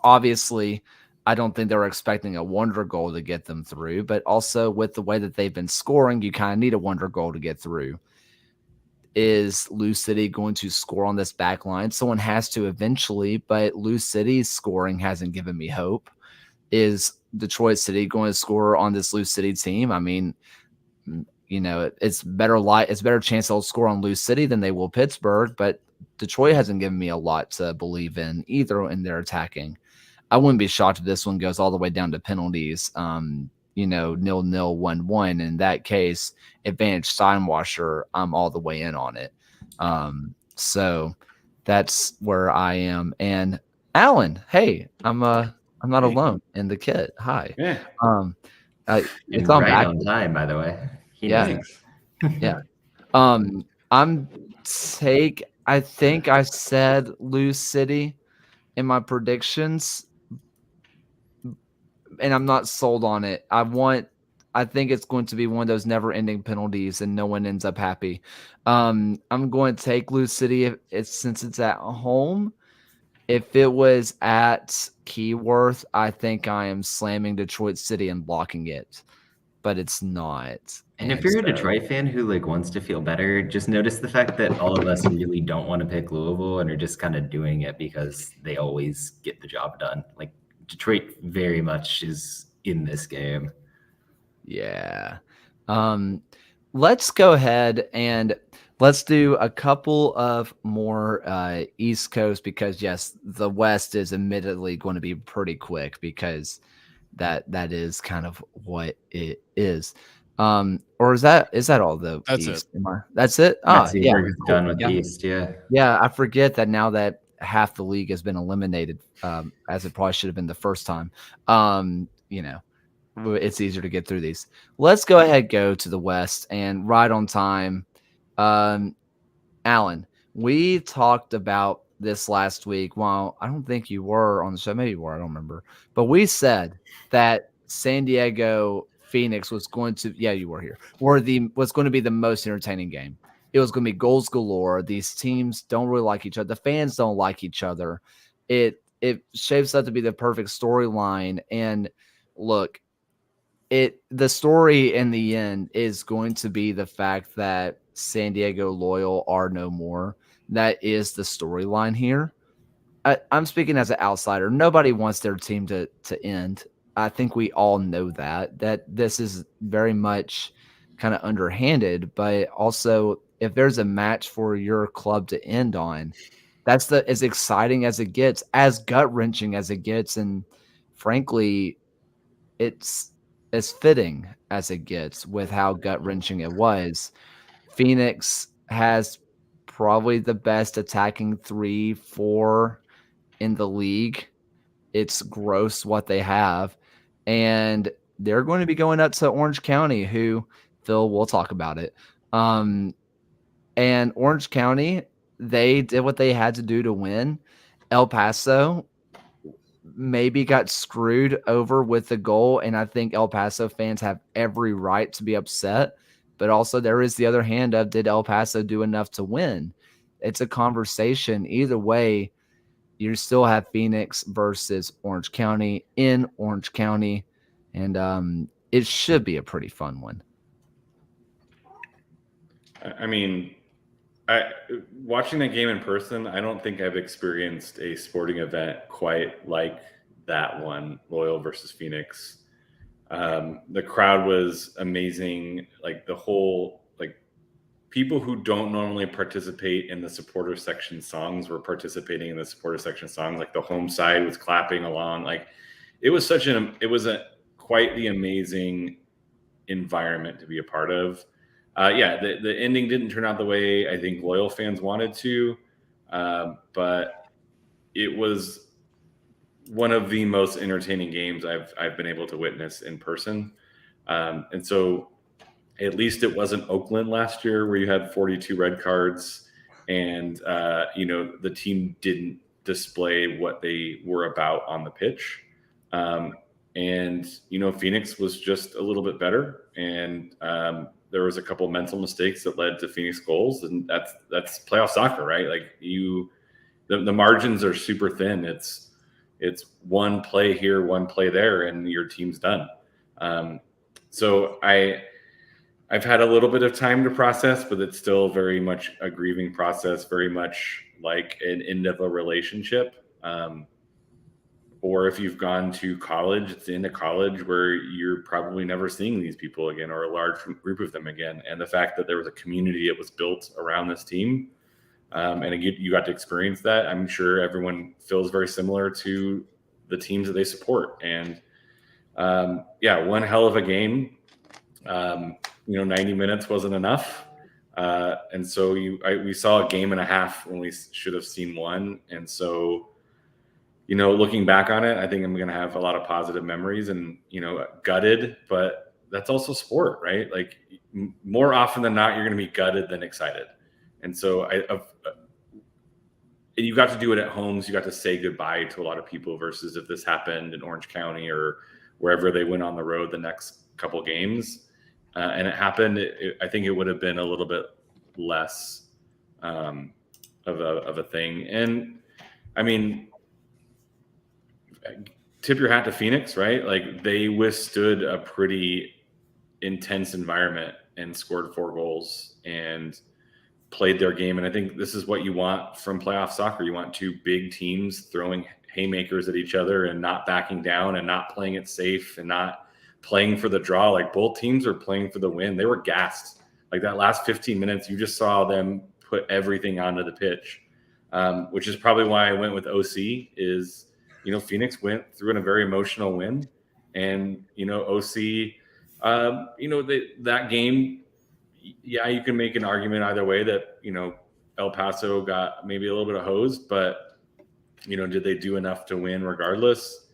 obviously, I don't think they were expecting a wonder goal to get them through, but also with the way that they've been scoring, you kind of need a wonder goal to get through. Is Lou City going to score on this back line? Someone has to eventually, but Lou City's scoring hasn't given me hope. Is Detroit City going to score on this Lou City team? I mean, it's better chance they'll score on Lou City than they will Pittsburgh, but Detroit hasn't given me a lot to believe in either in their attacking. I wouldn't be shocked if this one goes all the way down to penalties. 0-0, 1-1. In that case, advantage Steinwasser, I'm all the way in on it. So that's where I am. And Alan, hey, I'm not alone in the kit. Hi. Yeah. It's on right back on time, by the way. Yeah. Yeah. I think I said Lou City in my predictions, and I'm not sold on it. I think it's going to be one of those never-ending penalties, and no one ends up happy. I'm going to take Lou City since it's at home. If it was at Keyworth, I think I am slamming Detroit City and blocking it, but it's not. And if you're a Detroit fan who wants to feel better, just notice the fact that all of us really don't want to pick Louisville and are just kind of doing it because they always get the job done. Detroit very much is in this game. Yeah. Let's go ahead and let's do a couple of more East Coast, because yes, the West is admittedly going to be pretty quick, because that is kind of what it is. Or is that all the That's East? it. That's it. Yeah. We're done with Yeah. the East, yeah. Yeah, I forget that now that half the league has been eliminated, as it probably should have been the first time. It's easier to get through these. Let's go ahead, go to the West, and right on time. Alan, we talked about this last week. Well, I don't think you were on the show. Maybe you were. I don't remember. But we said that San Diego Phoenix was going to, yeah, you were here, was going to be the most entertaining game. It was going to be goals galore. These teams don't really like each other. The fans don't like each other. It shapes up to be the perfect storyline. And look, the story in the end is going to be the fact that San Diego Loyal are no more. That is the storyline here. I'm speaking as an outsider. Nobody wants their team to end. I think we all know that this is very much kind of underhanded, but also if there's a match for your club to end on, that's as exciting as it gets, as gut-wrenching as it gets, and frankly, it's as fitting as it gets with how gut-wrenching it was. Phoenix has probably the best attacking 3-4 in the league. It's gross what they have. And they're going to be going up to Orange County, who Phil, we'll talk about it. And Orange County, they did what they had to do to win. El Paso maybe got screwed over with the goal, and I think El Paso fans have every right to be upset. But also there is the other hand of, did El Paso do enough to win? It's a conversation. Either way, you still have Phoenix versus Orange County in Orange County, and it should be a pretty fun one. I mean, watching that game in person, I don't think I've experienced a sporting event quite like that one, Loyal versus Phoenix. The crowd was amazing. Like the whole, like people who don't normally participate in the supporter section songs were participating in the supporter section songs. Like the home side was clapping along. Like it was quite the amazing environment to be a part of. The ending didn't turn out the way I think Loyal fans wanted to, but it was one of the most entertaining games I've been able to witness in person. And so at least it wasn't Oakland last year where you had 42 red cards and, the team didn't display what they were about on the pitch. Phoenix was just a little bit better. And there was a couple mental mistakes that led to Phoenix goals. And that's playoff soccer, right? Like the margins are super thin. It's one play here, one play there, and your team's done. So I've had a little bit of time to process, but it's still very much a grieving process, very much like an end of a relationship. Or if you've gone to college, it's in a college where you're probably never seeing these people again or a large group of them again. And the fact that there was a community that was built around this team, and you got to experience that, I'm sure everyone feels very similar to the teams that they support. And one hell of a game. 90 minutes wasn't enough. And so we saw a game and a half when we should have seen one. And so, looking back on it, I think I'm going to have a lot of positive memories and, gutted, but that's also sport, right? Like more often than not, you're going to be gutted than excited. And so you got to do it at home. So you got to say goodbye to a lot of people versus if this happened in Orange County or wherever they went on the road the next couple games. And it happened, I think it would have been a little bit less of a thing. And I mean, tip your hat to Phoenix, right? Like they withstood a pretty intense environment and scored 4 goals and played their game. And I think this is what you want from playoff soccer. You want 2 big teams throwing haymakers at each other and not backing down and not playing it safe and not playing for the draw. Like both teams are playing for the win. They were gassed. Like that last 15 minutes, you just saw them put everything onto the pitch, which is probably why I went with OC is, Phoenix went through in a very emotional win. And, OC, that game, you can make an argument either way that, El Paso got maybe a little bit of hosed, but, did they do enough to win regardless?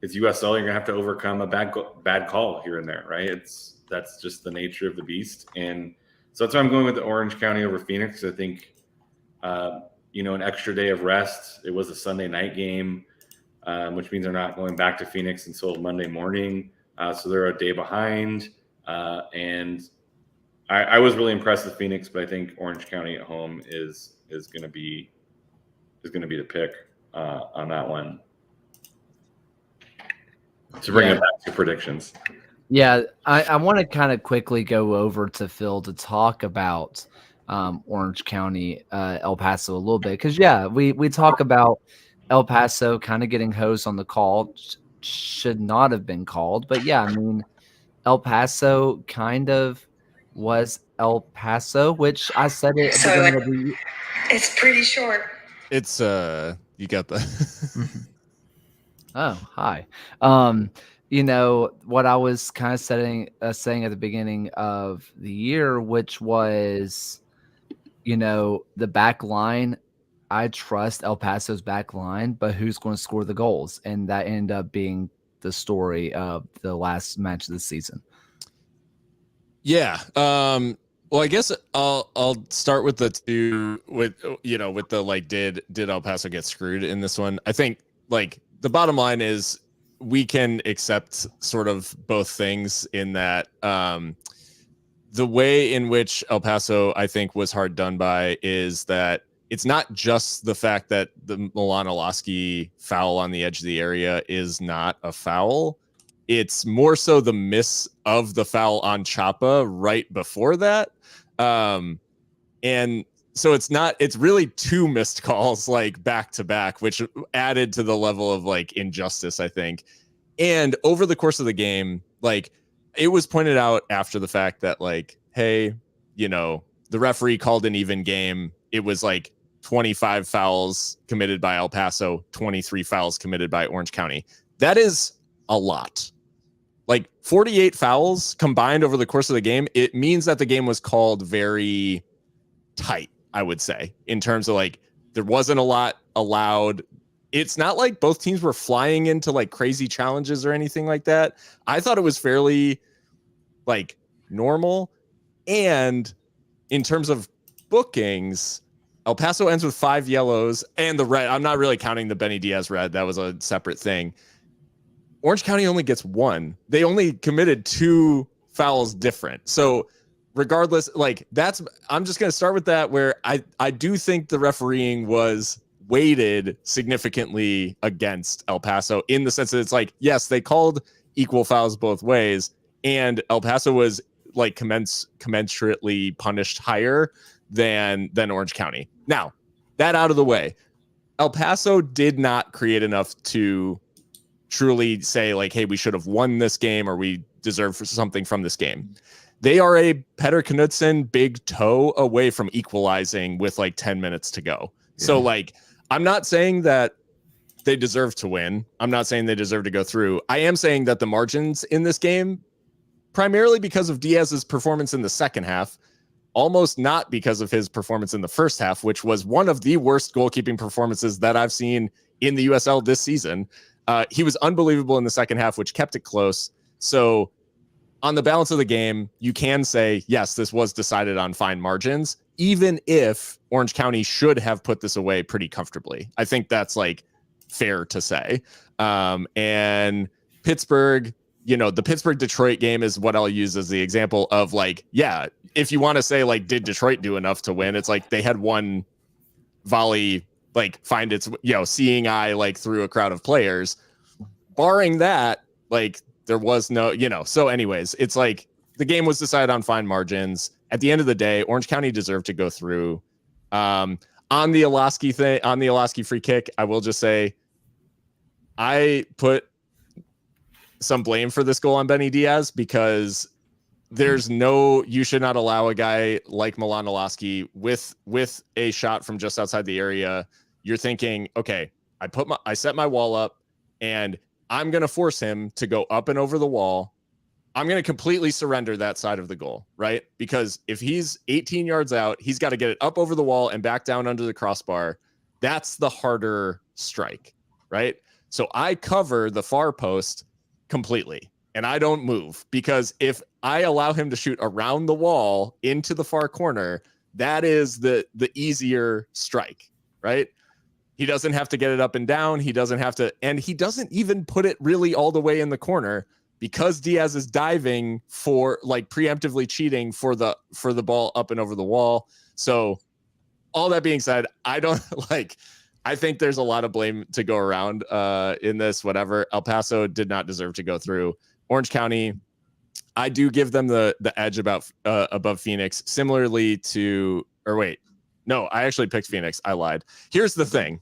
It's USL, you're gonna have to overcome a bad call here and there, right? That's just the nature of the beast, and so that's why I'm going with the Orange County over Phoenix. I think, an extra day of rest. It was a Sunday night game, which means they're not going back to Phoenix until Monday morning, so they're a day behind. And I was really impressed with Phoenix, but I think Orange County at home is gonna be the pick on that one. To bring it back to predictions. Yeah, I want to kind of quickly go over to Phil to talk about Orange County, El Paso a little bit. Because, we talk about El Paso kind of getting hosed on the call. Should not have been called. But, El Paso kind of was El Paso, which I said it at the beginning of the year. It's pretty short. It's, you got the... Oh, hi. What I was kind of saying at the beginning of the year, which was, the back line. I trust El Paso's back line, but who's going to score the goals? And that ended up being the story of the last match of the season. Yeah. Well, I guess I'll start with the two with the like did El Paso get screwed in this one? I think like the bottom line is we can accept sort of both things in that the way in which El Paso I think was hard done by is that it's not just the fact that the Milan-Olaski foul on the edge of the area is not a foul. It's more so the miss of the foul on Chapa right before that. And so it's really two missed calls like back to back, which added to the level of like injustice, I think. And over the course of the game, like it was pointed out after the fact that like, hey, the referee called an even game. It was like 25 fouls committed by El Paso, 23 fouls committed by Orange County. That is a lot. Like 48 fouls combined over the course of the game, it means that the game was called very tight, I would say, in terms of like there wasn't a lot allowed. It's not like both teams were flying into like crazy challenges or anything like that. I thought it was fairly like normal. And in terms of bookings, El Paso ends with 5 yellows and the red. I'm not really counting the Benny Diaz red. That was a separate thing. Orange County only gets 1. They only committed 2 fouls different. So regardless, like I'm just going to start with that where I do think the refereeing was weighted significantly against El Paso in the sense that it's like, yes, they called equal fouls both ways and El Paso was like commensurately punished higher than Orange County. Now, that out of the way, El Paso did not create enough to truly say like, hey, we should have won this game or we deserve something from this game. They are a Petter Knudsen big toe away from equalizing with like 10 minutes to go. Yeah. So like, I'm not saying that they deserve to win. I'm not saying they deserve to go through. I am saying that the margins in this game, primarily because of Diaz's performance in the second half, almost not because of his performance in the first half, which was one of the worst goalkeeping performances that I've seen in the USL this season. He was unbelievable in the second half, which kept it close. So on the balance of the game, you can say, yes, this was decided on fine margins, even if Orange County should have put this away pretty comfortably. I think that's like fair to say. And Pittsburgh, the Pittsburgh-Detroit game is what I'll use as the example of like, yeah, if you want to say like, did Detroit do enough to win? It's like they had one volley like find its seeing eye like through a crowd of players. Barring that, like there was no, so anyways, it's like the game was decided on fine margins. At the end of the day, Orange County deserved to go through. On the Olaski free kick, I will just say I put some blame for this goal on Benny Diaz because you should not allow a guy like Milan Olaski with a shot from just outside the area. You're thinking, okay, I set my wall up and I'm going to force him to go up and over the wall. I'm going to completely surrender that side of the goal, right? Because if he's 18 yards out, he's got to get it up over the wall and back down under the crossbar. That's the harder strike, right? So I cover the far post completely and I don't move because if I allow him to shoot around the wall into the far corner, that is the easier strike, right? He doesn't have to get it up and down. He doesn't have to, and he doesn't even put it really all the way in the corner because Diaz is diving for like preemptively cheating for the ball up and over the wall. So all that being said, I think there's a lot of blame to go around in this, whatever. El Paso did not deserve to go through. Orange County, I do give them the edge above Phoenix, similarly to, or wait, no, I actually picked Phoenix. I lied. Here's the thing.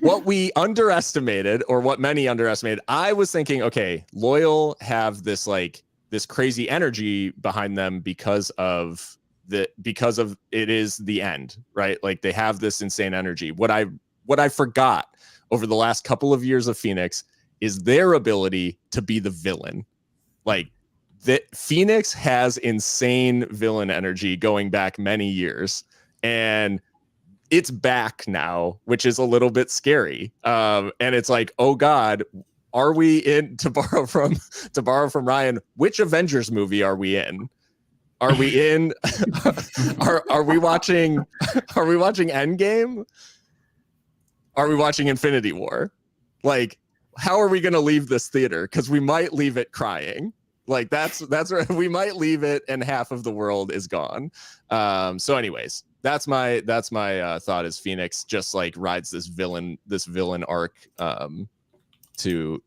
What we underestimated, or what many underestimated, I was thinking, okay, Loyal have this crazy energy behind them because of it is the end, right? Like they have this insane energy. What I forgot over the last couple of years of Phoenix is their ability to be the villain. Like that Phoenix has insane villain energy going back many years, and it's back now, which is a little bit scary. And it's like, oh God, are we in, to borrow from Ryan, which Avengers movie are we in? Are we in are we watching Endgame? Are we watching Infinity War? Like, how are we going to leave this theater? Because we might leave it crying. Like that's where we might leave it, and half of the world is gone. So, anyways, that's my thought. Is Phoenix just like rides this villain arc to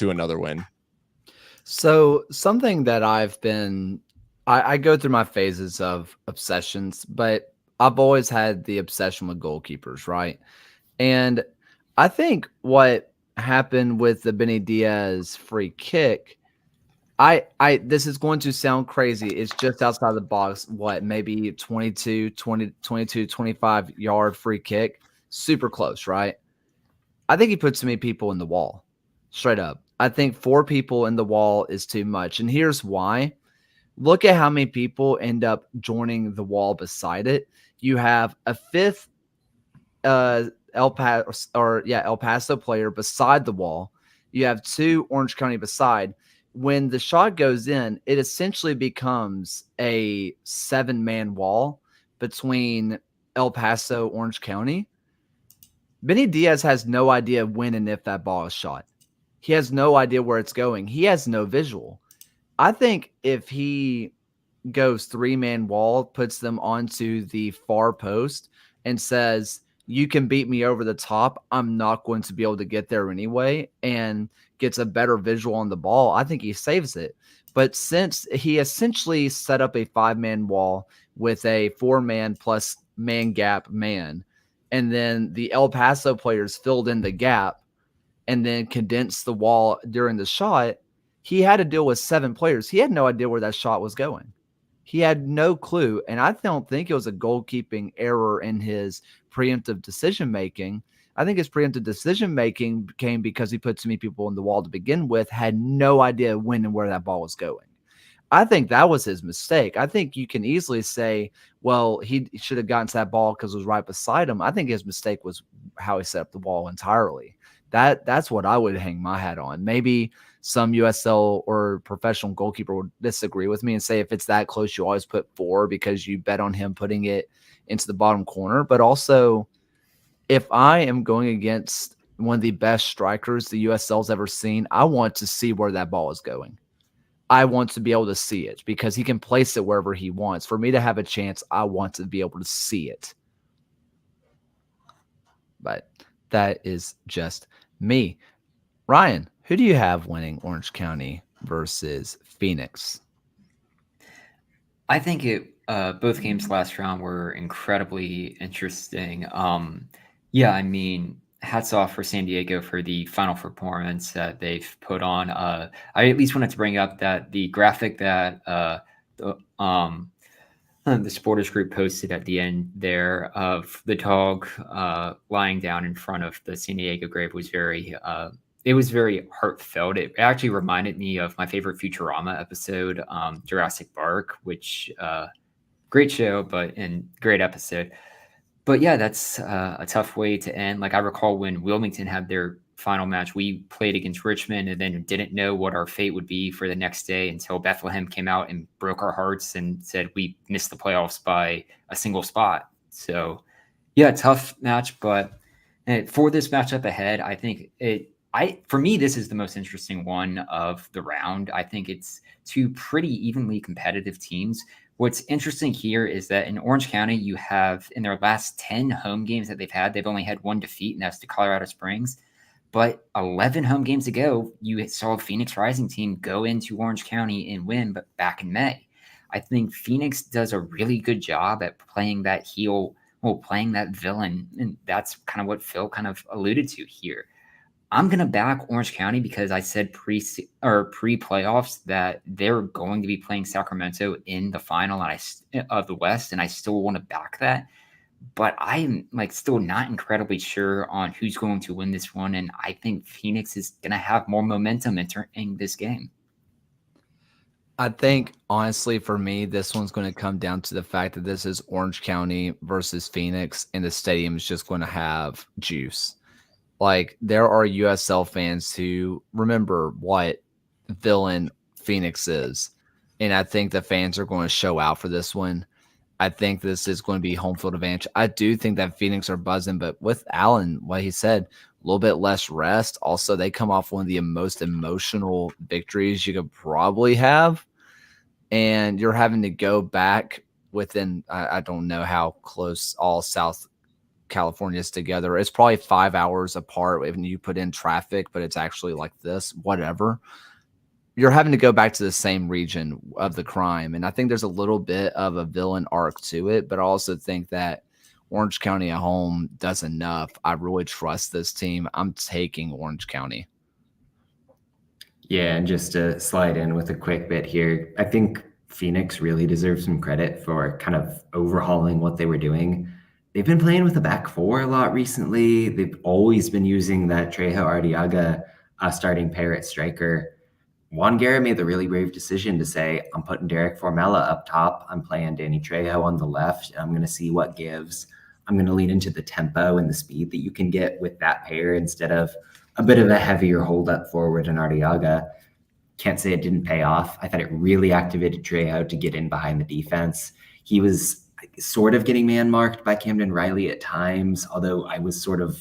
another win? So something that I go through my phases of obsessions, but I've always had the obsession with goalkeepers, right? And I think what happened with the Benny Diaz free kick, this is going to sound crazy. It's just outside the box. What, maybe 22, 25 yard free kick. Super close, right? I think he put too many people in the wall. Straight up. I think 4 people in the wall is too much. And here's why. Look at how many people end up joining the wall beside it. You have a 5th El Paso player beside the wall. You have 2 Orange County beside. When the shot goes in, it essentially becomes a 7-man wall between El Paso, Orange County. Benny Diaz has no idea when and if that ball is shot. He has no idea where it's going. He has no visual. I think if he goes 3-man wall, puts them onto the far post and says, you can beat me over the top, I'm not going to be able to get there anyway, and gets a better visual on the ball, I think he saves it. But since he essentially set up a 5-man wall with a 4-man plus man gap man, and then the El Paso players filled in the gap and then condensed the wall during the shot, he had to deal with 7 players. He had no idea where that shot was going. He had no clue. And I don't think it was a goalkeeping error in his preemptive decision-making. I think his preemptive decision-making came because he put too many people in the wall to begin with, had no idea when and where that ball was going. I think that was his mistake. I think you can easily say, well, he should have gotten to that ball because it was right beside him. I think his mistake was how he set up the wall entirely. That's what I would hang my hat on. Maybe some USL or professional goalkeeper would disagree with me and say if it's that close, you always put 4 because you bet on him putting it into the bottom corner. But also, if I am going against one of the best strikers the USL's ever seen, I want to see where that ball is going. I want to be able to see it because he can place it wherever he wants. For me to have a chance, I want to be able to see it. But that is just me. Ryan, who do you have winning Orange County versus Phoenix? I think both games last round were incredibly interesting. I mean, hats off for San Diego for the final performance that they've put on. I at least wanted to bring up that the graphic that the supporters group posted at the end there of the dog lying down in front of the San Diego grave was very heartfelt. It actually reminded me of my favorite Futurama episode, Jurassic Park, which great show, and great episode. But yeah, that's a tough way to end. Like I recall when Wilmington had their final match, we played against Richmond and then didn't know what our fate would be for the next day until Bethlehem came out and broke our hearts and said we missed the playoffs by a single spot. So yeah, tough match. But for this matchup ahead, I think for me, this is the most interesting one of the round. I think it's 2 pretty evenly competitive teams. What's interesting here is that in Orange County, you have in their last 10 home games that they've only had 1 defeat, and that's to Colorado Springs. But 11 home games ago, you saw a Phoenix Rising team go into Orange County and win, but back in May. I think Phoenix does a really good job at playing that heel, playing that villain, and that's kind of what Phil kind of alluded to here. I'm going to back Orange County because I said pre-playoffs that they're going to be playing Sacramento in the final of the West, and I still want to back that. But I'm still not incredibly sure on who's going to win this one, and I think Phoenix is going to have more momentum entering this game. I think, honestly, for me, this one's going to come down to the fact that this is Orange County versus Phoenix, and the stadium is just going to have juice. like there are USL fans who remember what villain Phoenix is. And I think the fans are going to show out for this one. I think this is going to be home field advantage. I do think that Phoenix are buzzing, but with Allen, what he said, a little bit less rest. Also, they come off one of the most emotional victories you could probably have. And you're having to go back within, I don't know how close all South California is together. It's probably 5 hours apart when you put in traffic, but it's actually like this, whatever. You're having to go back to the same region of the crime. And I think there's a little bit of a villain arc to it, but I also think that Orange County at home does enough. I really trust this team. I'm taking Orange County. Yeah, and just to slide in with a quick bit here, I think Phoenix really deserves some credit for kind of overhauling what they were doing. They've been playing with a back four a lot recently. They've always been using that Trejo Arteaga starting pair at striker. Juan Guerra made the really brave decision to say, I'm putting Derek Formella up top. I'm playing Danny Trejo on the left. And I'm going to see what gives. I'm going to lean into the tempo and the speed that you can get with that pair instead of a bit of a heavier hold up forward in Arteaga. Can't say it didn't pay off. I thought it really activated Trejo to get in behind the defense. He was sort of getting man marked by Camden Riley at times, although I was sort of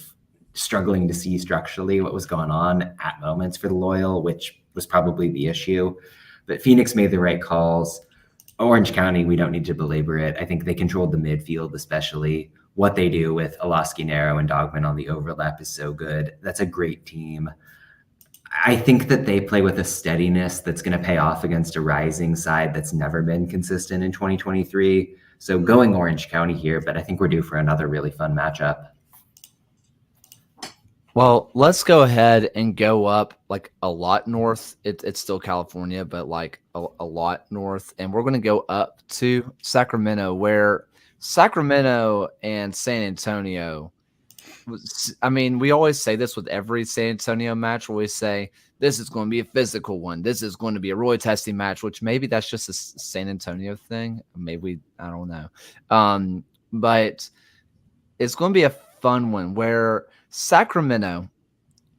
struggling to see structurally what was going on at moments for the Loyal, which was probably the issue. But Phoenix made the right calls. Orange County, we don't need to belabor it. I think they controlled the midfield, especially. What they do with Olaski Nero and Dogman on the overlap is so good. That's a great team. I think that they play with a steadiness that's going to pay off against a rising side that's never been consistent in 2023. So going Orange County here, but I think we're due for another really fun matchup. Well, let's go ahead and go up like a lot north. It's still California, but like a lot north. And we're going to go up to Sacramento, where Sacramento and San Antonio, I mean, we always say this with every San Antonio match. We say this is going to be a physical one. This is going to be a really testing match, which maybe that's just a San Antonio thing. Maybe, I don't know. But it's going to be a fun one where Sacramento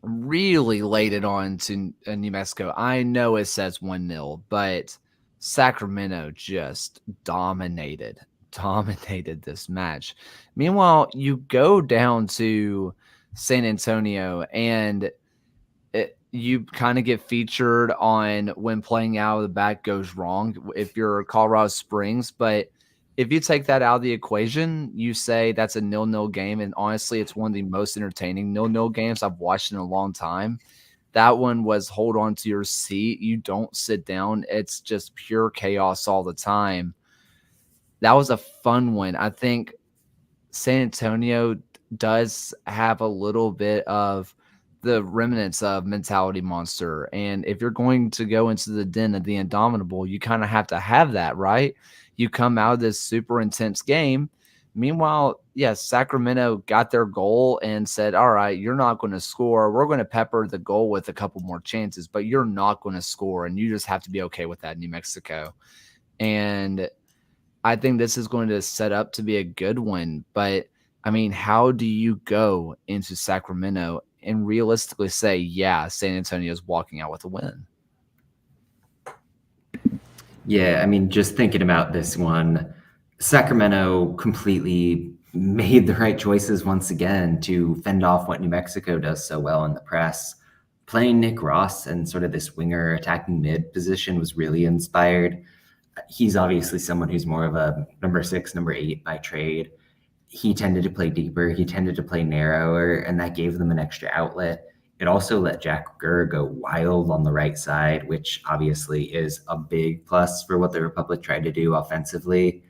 really laid it on to New Mexico. I know it says 1-0, but Sacramento just dominated this match. Meanwhile, you go down to San Antonio and you kind of get featured on when playing out of the back goes wrong if you're Colorado Springs. But if you take that out of the equation, you say that's a 0-0 game. And honestly, it's one of the most entertaining 0-0 games I've watched in a long time. That one was hold on to your seat. You don't sit down. It's just pure chaos all the time. That was a fun one. I think San Antonio does have a little bit of the remnants of Mentality Monster. And if you're going to go into the den of the Indomitable, you kind of have to have that, right? You come out of this super intense game. Meanwhile, yes, Sacramento got their goal and said, all right, you're not going to score. We're going to pepper the goal with a couple more chances, but you're not going to score. And you just have to be okay with that, New Mexico. And I think this is going to set up to be a good one. But, I mean, how do you go into Sacramento and realistically say, yeah, San Antonio is walking out with a win? Yeah, I mean, just thinking about this one, Sacramento completely made the right choices once again to fend off what New Mexico does so well in the press. Playing Nick Ross and sort of this winger attacking mid position was really inspired. He's obviously someone who's more of a number 6, number 8 by trade. He tended to play deeper. He tended to play narrower, and that gave them an extra outlet. It also let Jack Gurr go wild on the right side, which obviously is a big plus for what the Republic tried to do offensively.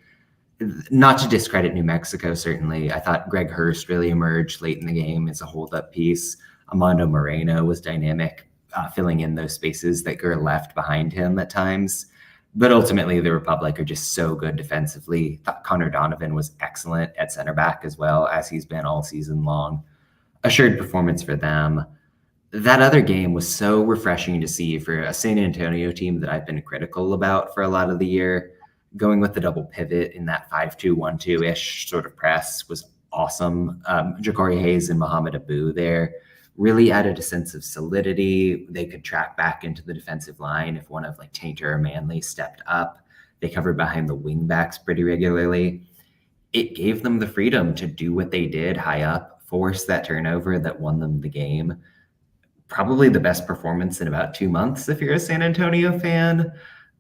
Not to discredit New Mexico, certainly. I thought Greg Hurst really emerged late in the game as a hold-up piece. Amando Moreno was dynamic, filling in those spaces that Gurr left behind him at times. But ultimately, the Republic are just so good defensively. Thought Connor Donovan was excellent at center back as well, as he's been all season long. Assured performance for them. That other game was so refreshing to see for a San Antonio team that I've been critical about for a lot of the year. Going with the double pivot in that 5-2-1-2-ish sort of press was awesome. Ja'Cory Hayes and Mohamed Abu there really added a sense of solidity. They could track back into the defensive line if one of like Tainter or Manley stepped up. They covered behind the wingbacks pretty regularly. It gave them the freedom to do what they did high up, force that turnover that won them the game. Probably the best performance in about 2 months if you're a San Antonio fan.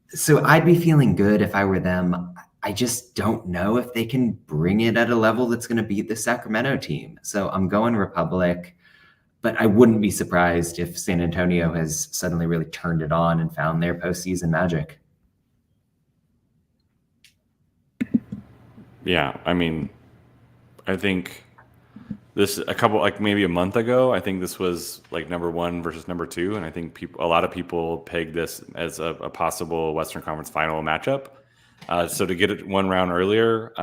So I'd be feeling good if I were them. I just don't know if they can bring it at a level that's going to beat the Sacramento team. So I'm going Republic, but I wouldn't be surprised if San Antonio has suddenly really turned it on and found their postseason magic. Yeah, I mean, I think this maybe a month ago, I think this was like number 1 versus number 2, and I think a lot of people pegged this as a possible Western Conference Final matchup. So to get it 1 round earlier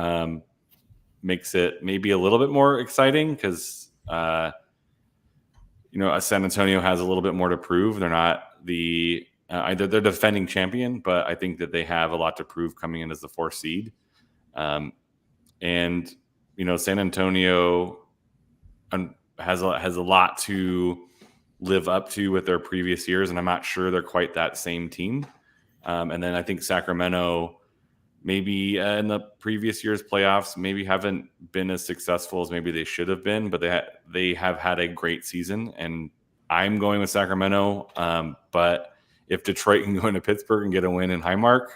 makes it maybe a little bit more exciting because San Antonio has a little bit more to prove. They're not they're defending champion, but I think that they have a lot to prove coming in as the 4th seed. And San Antonio has a lot to live up to with their previous years, and I'm not sure they're quite that same team. And then I think Sacramento, maybe in the previous year's playoffs, maybe haven't been as successful as maybe they should have been, but they have had a great season, and I'm going with Sacramento. But if Detroit can go into Pittsburgh and get a win in Highmark,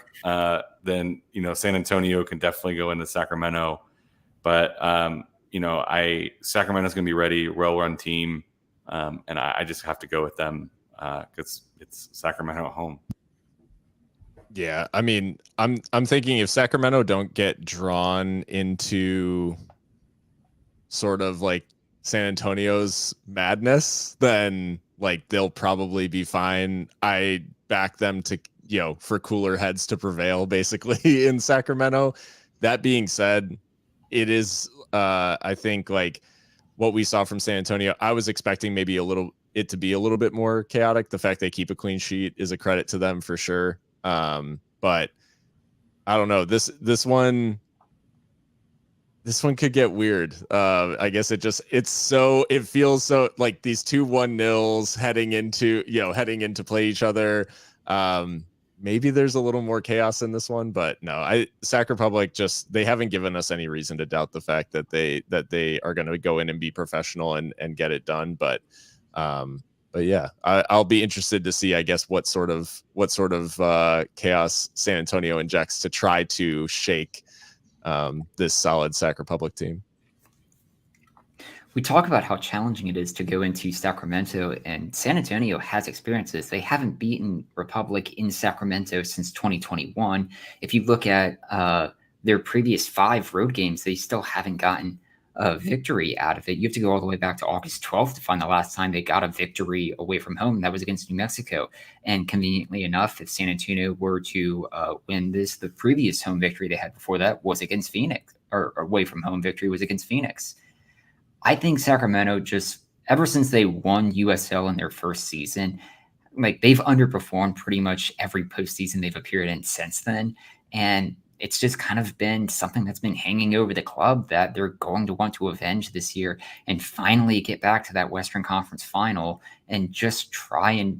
then San Antonio can definitely go into Sacramento. But Sacramento's going to be ready, well-run team, and I just have to go with them because it's Sacramento at home. Yeah, I mean, I'm thinking if Sacramento don't get drawn into sort of like San Antonio's madness, then like they'll probably be fine. I back them to for cooler heads to prevail basically in Sacramento. That being said, it is I think like what we saw from San Antonio, I was expecting maybe it to be a little bit more chaotic. The fact they keep a clean sheet is a credit to them for sure. But I don't know, this one could get weird. I guess it feels so like these 2 1-0s heading into play each other. Maybe there's a little more chaos in this one, but no, Sac Republic they haven't given us any reason to doubt the fact that they are going to go in and be professional and get it done. But yeah, I'll be interested to see, I guess, what sort of chaos San Antonio injects to try to shake this solid Sac Republic team. We talk about how challenging it is to go into Sacramento, and San Antonio has experiences. They haven't beaten Republic in Sacramento since 2021. If you look at their previous 5 road games, they still haven't gotten a victory out of it. You have to go all the way back to August 12th to find the last time they got a victory away from home. That was against New Mexico. And conveniently enough, if San Antonio were to win this, the previous home victory they had before that was against Phoenix, or away from home victory was against Phoenix. I think Sacramento just, ever since they won USL in their first season, like they've underperformed pretty much every postseason they've appeared in since then. And it's just kind of been something that's been hanging over the club that they're going to want to avenge this year and finally get back to that Western Conference final and just try and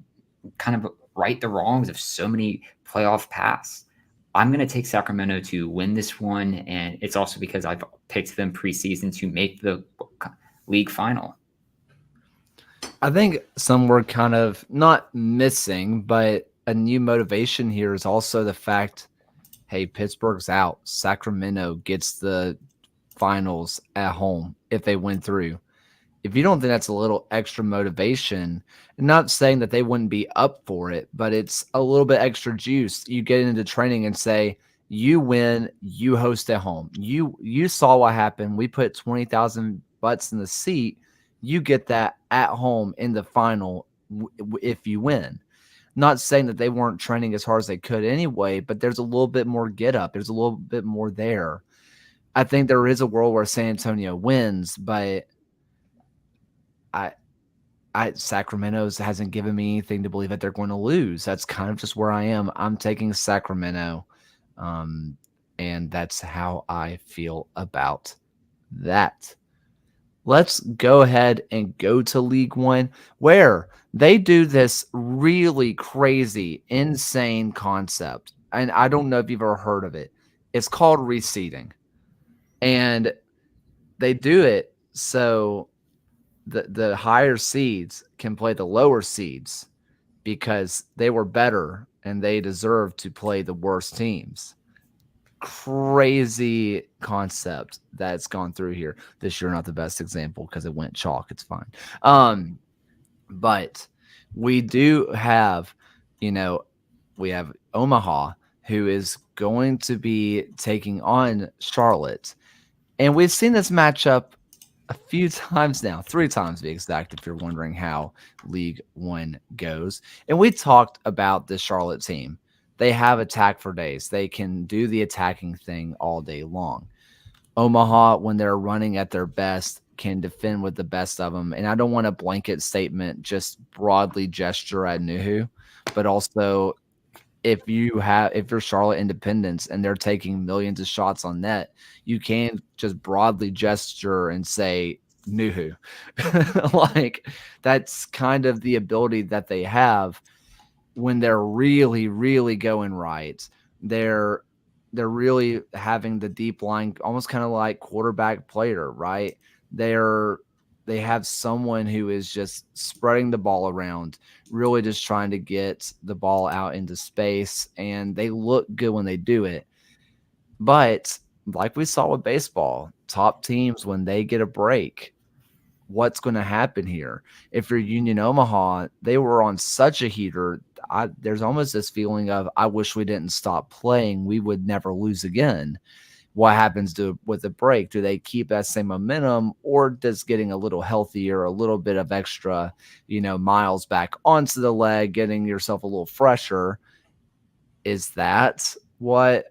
kind of right the wrongs of so many playoff paths. I'm going to take Sacramento to win this one, and it's also because I've picked them preseason to make the league final. I think some were kind of not missing, but a new motivation here is also the fact, hey, Pittsburgh's out. Sacramento gets the finals at home if they win through. If you don't think that's a little extra motivation, not saying that they wouldn't be up for it, but it's a little bit extra juice. You get into training and say, you win, you host at home. You saw what happened. We put 20,000 butts in the seat. You get that at home in the final if you win. Not saying that they weren't training as hard as they could anyway, but there's a little bit more get up. There's a little bit more there. I think there is a world where San Antonio wins, but Sacramento hasn't given me anything to believe that they're going to lose. That's kind of just where I am. I'm taking Sacramento, and that's how I feel about that. let's go ahead and go to League One, where they do this really crazy, insane concept. And I don't know if you've ever heard of it. It's called reseeding. And they do it so the higher seeds can play the lower seeds because they were better and they deserve to play the worst teams. Crazy concept that's gone through here this year. Not the best example because it went chalk. It's fine. But we do have, we have Omaha, who is going to be taking on Charlotte. And we've seen this matchup a few times now, 3 times to be exact, if you're wondering how League One goes. And we talked about the Charlotte team. They have attack for days. They can do the attacking thing all day long. Omaha, when they're running at their best, can defend with the best of them. And I don't want a blanket statement, just broadly gesture at Nuhu, but also if you're Charlotte Independence and they're taking millions of shots on net, you can just broadly gesture and say Nuhu. Like, that's kind of the ability that they have when they're really, really going right. They're really having the deep line, almost kind of like quarterback player, right? They have someone who is just spreading the ball around, really just trying to get the ball out into space, and they look good when they do it. But like we saw with baseball, top teams, when they get a break, what's going to happen here? If you're Union Omaha, they were on such a heater. There's almost this feeling of, I wish we didn't stop playing. We would never lose again. What happens with the break? Do they keep that same momentum, or does getting a little healthier, a little bit of extra, miles back onto the leg, getting yourself a little fresher? Is that what's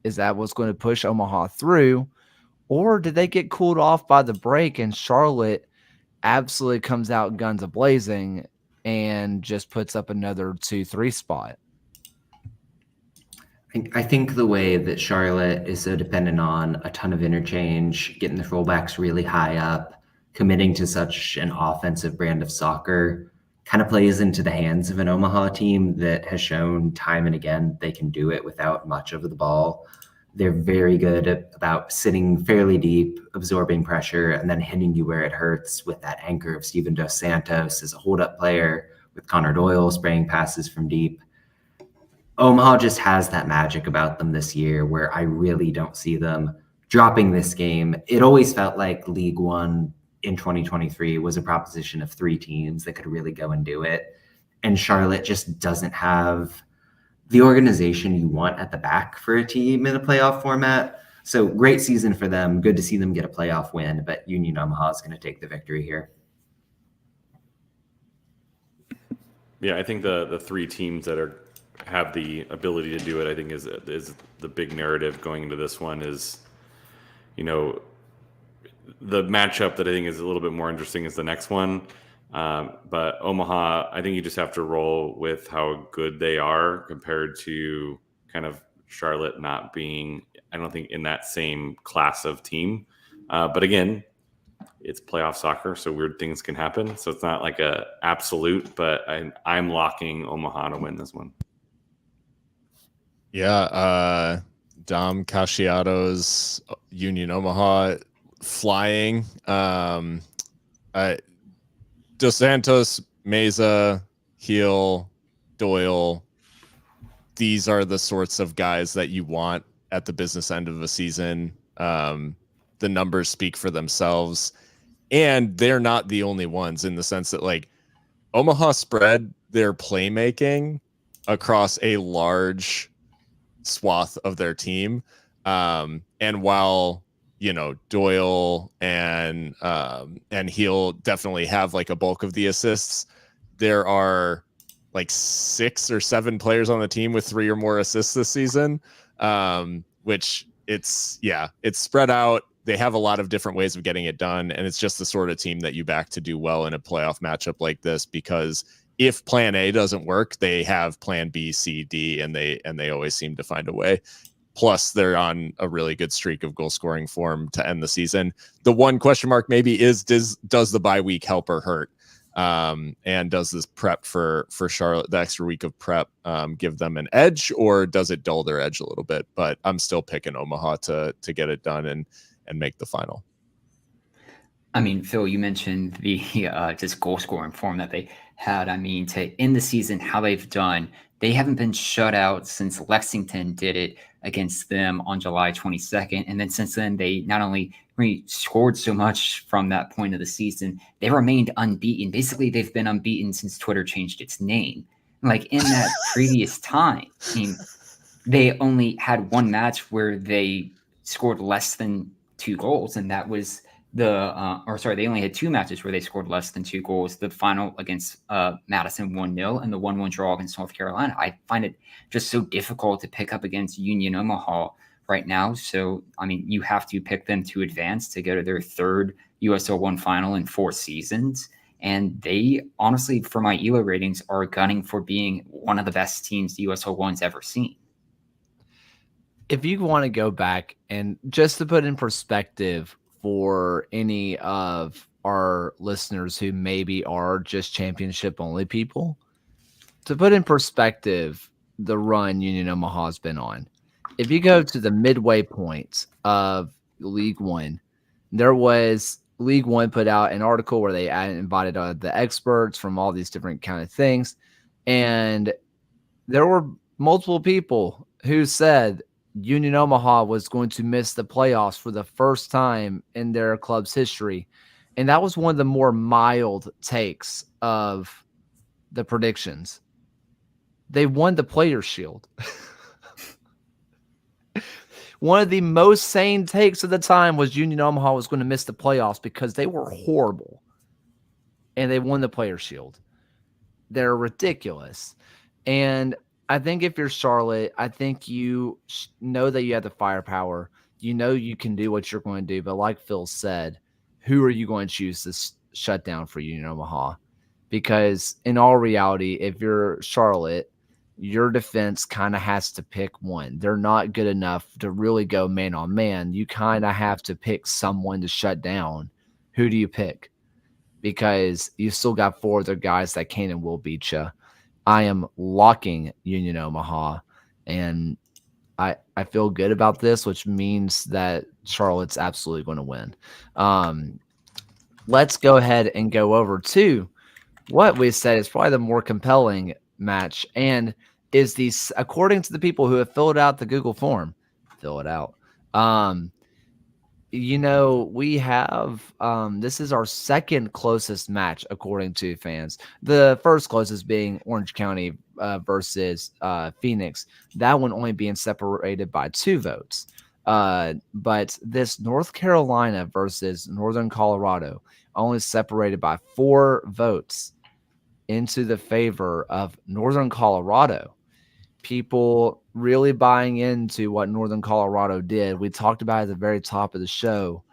going to push Omaha through? Or did they get cooled off by the break and Charlotte absolutely comes out guns a-blazing and just puts up another 2-3 spot? I think the way that Charlotte is so dependent on a ton of interchange, getting the fullbacks really high up, committing to such an offensive brand of soccer, kind of plays into the hands of an Omaha team that has shown time and again they can do it without much of the ball. They're very good about sitting fairly deep, absorbing pressure, and then hitting you where it hurts with that anchor of Steven Dos Santos as a hold-up player, with Connor Doyle spraying passes from deep. Omaha just has that magic about them this year where I really don't see them dropping this game. It always felt like League One in 2023 was a proposition of 3 teams that could really go and do it. And Charlotte just doesn't have the organization you want at the back for a team in a playoff format. So great season for them. Good to see them get a playoff win, but Union Omaha is going to take the victory here. Yeah, I think the 3 teams that have the ability to do it, I think is the big narrative going into this one. Is, the matchup that I think is a little bit more interesting is the next one. But Omaha, I think you just have to roll with how good they are compared to kind of Charlotte not being, I don't think, in that same class of team. But again, it's playoff soccer, so weird things can happen. So it's not like a absolute, but I'm locking Omaha to win this one. Yeah, Dom Casciato's Union Omaha flying. Dos Santos, Meza, Heel, Doyle. These are the sorts of guys that you want at the business end of a season. The numbers speak for themselves, and they're not the only ones in the sense that, like, Omaha spread their playmaking across a large swath of their team. And while, Doyle and Heel definitely have like a bulk of the assists, there are like 6 or 7 players on the team with 3 or more assists this season. Which it's spread out. They have a lot of different ways of getting it done. And it's just the sort of team that you back to do well in a playoff matchup like this, because if plan A doesn't work, they have plan B, C, D, and they always seem to find a way. Plus, they're on a really good streak of goal scoring form to end the season. The one question mark maybe is does the bye week help or hurt? And does this prep for Charlotte, the extra week of prep, give them an edge, or does it dull their edge a little bit? But I'm still picking Omaha to get it done and make the final. I mean, Phil, you mentioned the just goal scoring form that they had. I mean, to end the season, how they've done, they haven't been shut out since Lexington did it against them on July 22nd. And then since then, they not only scored so much from that point of the season, they remained unbeaten. Basically, they've been unbeaten since Twitter changed its name. Like in that previous time, I mean, they only had one match where they scored less than 2 goals, and that was they only had 2 matches where they scored less than 2 goals. The final against Madison 1-0 and the 1-1 draw against North Carolina. I find it just so difficult to pick up against Union Omaha right now. So, I mean, you have to pick them to advance to go to their 3rd USL 1 final in 4 seasons. And they honestly, for my ELO ratings, are gunning for being one of the best teams the USL 1's ever seen. If you want to go back and just to put in perspective for any of our listeners who maybe are just championship only people, to put in perspective the run Union Omaha has been on. If you go to the midway point of League One, there was League One put out an article where they invited the experts from all these different kind of things. And there were multiple people who said Union Omaha was going to miss the playoffs for the first time in their club's history. And that was one of the more mild takes of the predictions. They won the Players' Shield. One of the most sane takes of the time was Union Omaha was going to miss the playoffs because they were horrible. And they won the Players' Shield. They're ridiculous. And I think if you're Charlotte, I think you know that you have the firepower. You know you can do what you're going to do. But like Phil said, who are you going to choose to shut down for Union Omaha? Because in all reality, if you're Charlotte, your defense kind of has to pick one. They're not good enough to really go man on man. You kind of have to pick someone to shut down. Who do you pick? Because you still got 4 other guys that can and will beat you. I am locking Union Omaha, and I feel good about this, which means that Charlotte's absolutely going to win. Let's go ahead and go over to what we said is probably the more compelling match, and is these, according to the people who have filled out the Google form, fill it out. We have this is our 2nd closest match according to fans. The first closest being Orange County versus Phoenix. That one only being separated by 2 votes. But this North Carolina versus Northern Colorado only separated by 4 votes into the favor of Northern Colorado. People really buying into what Northern Colorado did. We talked about it at the very top of the show.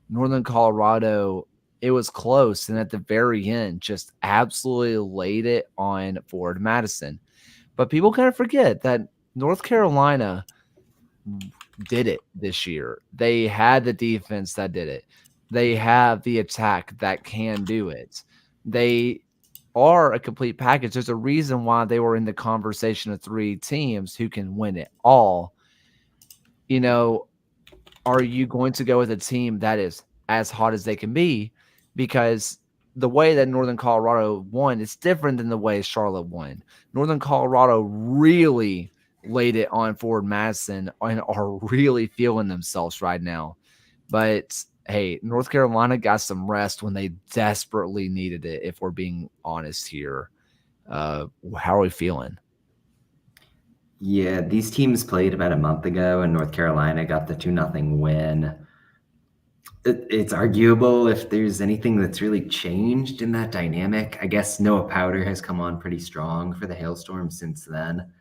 Northern Colorado, it was close, and at the very end, just absolutely laid it on Forward Madison. But people kind of forget that North Carolina did it this year. They had the defense that did it. They have the attack that can do it. They are a complete package. There's a reason why they were in the conversation of 3 teams who can win it all. Are you going to go with a team that is as hot as they can be? Because the way that Northern Colorado won is different than the way Charlotte won. Northern Colorado really laid it on Forward Madison and are really feeling themselves right now. But hey, North Carolina got some rest when they desperately needed it, if we're being honest here. How are we feeling? Yeah, these teams played about a month ago, and North Carolina got the 2-0 win. It's arguable if there's anything that's really changed in that dynamic. I guess Noah Powder has come on pretty strong for the Hailstorm since then.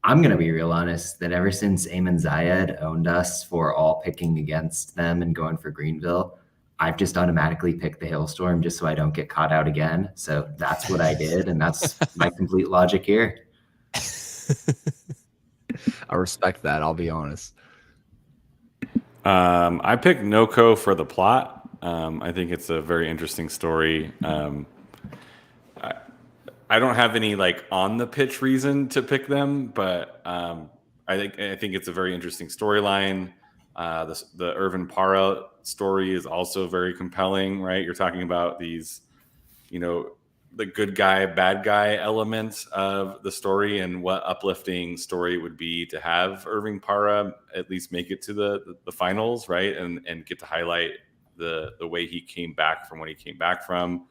I'm going to be real honest that ever since Eamon Zayed owned us for all picking against them and going for Greenville, I've just automatically picked the Hailstorm just so I don't get caught out again. So that's what I did, and that's my complete logic here. I respect that. I'll be honest. I picked NoCo for the plot. I think it's a very interesting story. I don't have any like on the pitch reason to pick them, but I think it's a very interesting storyline. The Irvin Para story is also very compelling, right? You're talking about these, the good guy, bad guy elements of the story, and what uplifting story it would be to have Irving Para at least make it to the finals, right? And get to highlight the way he came back from what he came back from.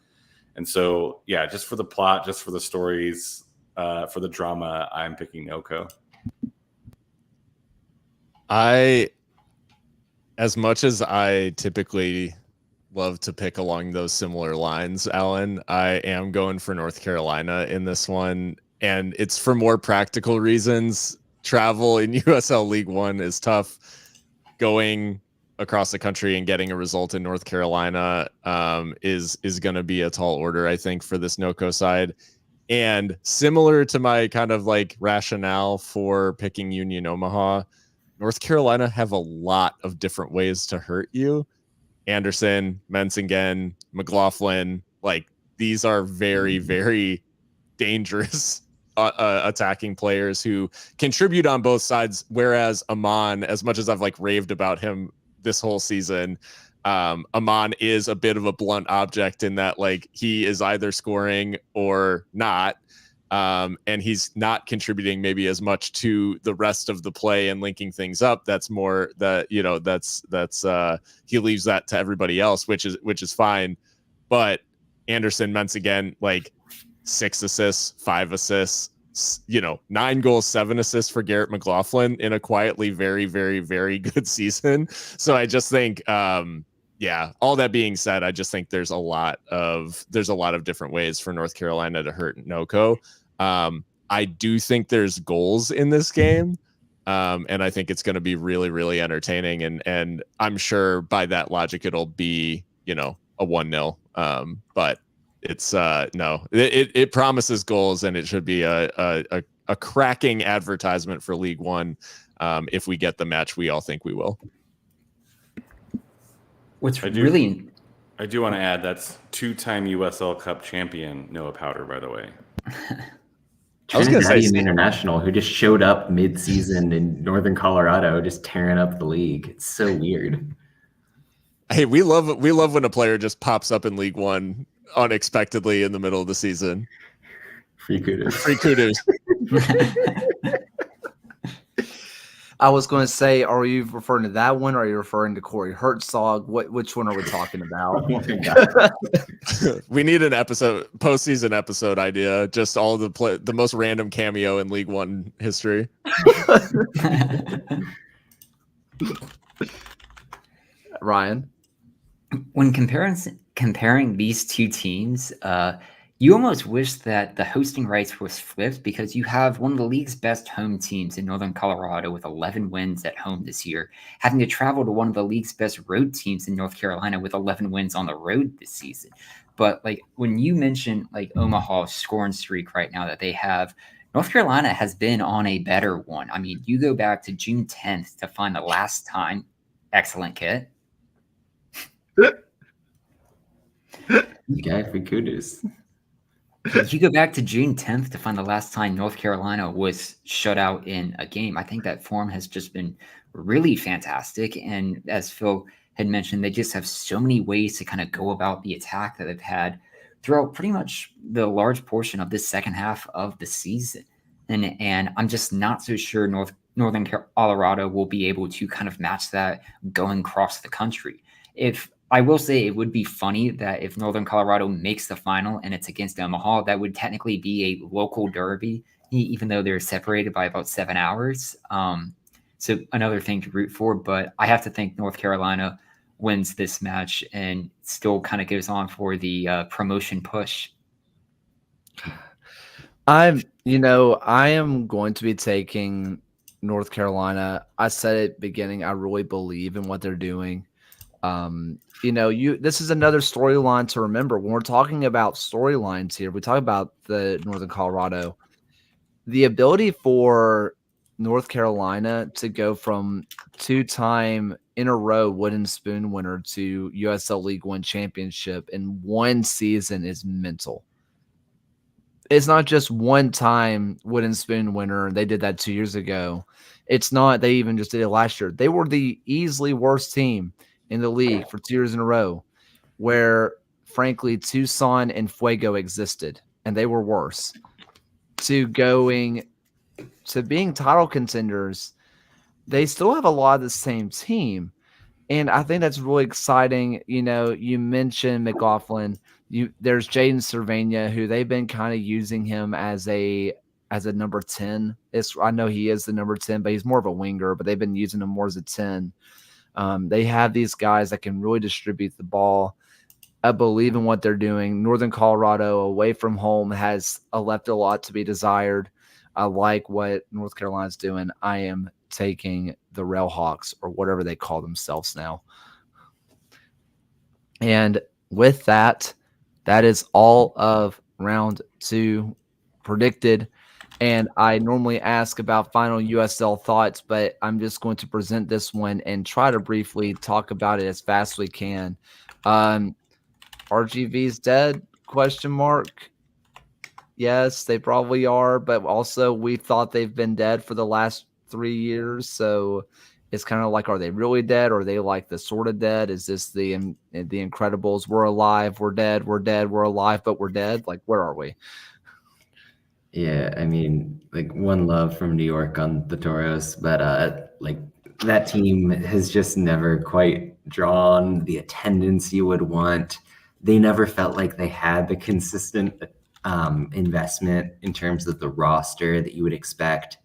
And so, yeah, just for the plot, just for the stories, for the drama, I'm picking NoCo. As much as I typically love to pick along those similar lines, Alan, I am going for North Carolina in this one. And it's for more practical reasons. Travel in USL League One is tough. Going across the country and getting a result in North Carolina is going to be a tall order, I think, for this NoCo side. And similar to my kind of like rationale for picking Union Omaha, North Carolina have a lot of different ways to hurt you. Anderson, Mensingen, McLaughlin, like these are very, very dangerous attacking players who contribute on both sides. Whereas Amon, as much as I've like raved about him this whole season, Amon is a bit of a blunt object in that like he is either scoring or not. And he's not contributing maybe as much to the rest of the play and linking things up. That's more that, that's he leaves that to everybody else, which is fine. But Anderson, Mensingen, like 6 assists, 5 assists, 9 goals, 7 assists for Garrett McLaughlin in a quietly very, very, very good season. So I just think, all that being said, I just think there's a lot of different ways for North Carolina to hurt NoCo. I do think there's goals in this game. And I think it's going to be really, really entertaining. And I'm sure by that logic, it'll be, a 1-0. But it's it promises goals, and it should be a cracking advertisement for League One if we get the match we all think we will. I do want to add that's 2-time USL Cup champion Noah Powder, by the way. I was going to say International, who just showed up mid-season in Northern Colorado, just tearing up the league. It's so weird. Hey, we love when a player just pops up in League One unexpectedly in the middle of the season. Free kudos. Free kudos. I was going to say, are you referring to that one, or are you referring to Corey Hertzog? Which one are we talking about? We need an postseason episode idea. Just all the most random cameo in League One history. Ryan, when comparing these two teams, you almost wish that the hosting rights was flipped, because you have one of the league's best home teams in Northern Colorado with 11 wins at home this year, having to travel to one of the league's best road teams in North Carolina with 11 wins on the road this season. But like when you mention like Omaha's scoring streak right now that they have, North Carolina has been on a better one. I mean, you go back to June 10th to find the last time. Excellent, Kit. Yeah, free kudos. You go back to June 10th to find the last time North Carolina was shut out in a game. I think that form has just been really fantastic. And as Phil had mentioned, they just have so many ways to kind of go about the attack that they've had throughout pretty much the large portion of this second half of the season. And I'm just not so sure Northern Colorado will be able to kind of match that going across the country. If I will say it would be funny that if Northern Colorado makes the final and it's against Omaha, that would technically be a local derby, even though they're separated by about 7 hours. So another thing to root for, but I have to think North Carolina wins this match and still kind of goes on for the promotion push. I am going to be taking North Carolina. I said at the beginning, I really believe in what they're doing. This is another storyline to remember when we're talking about storylines here. We talk about the Northern Colorado, the ability for North Carolina to go from 2-time in a row wooden spoon winner to USL League One championship in one season is mental. It's not just one time wooden spoon winner. They did that 2 years ago. It's not, they even just did it last year. They were the easily worst team in the league for 2 years in a row, where frankly Tucson and Fuego existed and they were worse, to going to being title contenders. They still have a lot of the same team. And I think that's really exciting. You know, you mentioned McLaughlin. There's Jaden Cervania, who they've been kind of using him as a number 10. I know he is the number 10, but he's more of a winger, but they've been using him more as a 10. They have these guys that can really distribute the ball. I believe in what they're doing. Northern Colorado, away from home, has left a lot to be desired. I like what North Carolina's doing. I am taking the Railhawks, or whatever they call themselves now. And with that, that is all of round 2 predicted. And I normally ask about final USL thoughts, but I'm just going to present this one and try to briefly talk about it as fast as we can. RGV's dead? ? Yes, they probably are, but also we thought they've been dead for the last 3 years, so it's kind of like, are they really dead, or are they like the sort of dead? Is this the Incredibles? We're alive, we're dead, we're alive, but we're dead. Like, where are we? Yeah, I mean, like, one love from New York on the Toros, but like, that team has just never quite drawn the attendance you would want. They never felt like they had the consistent investment in terms of the roster that you would expect.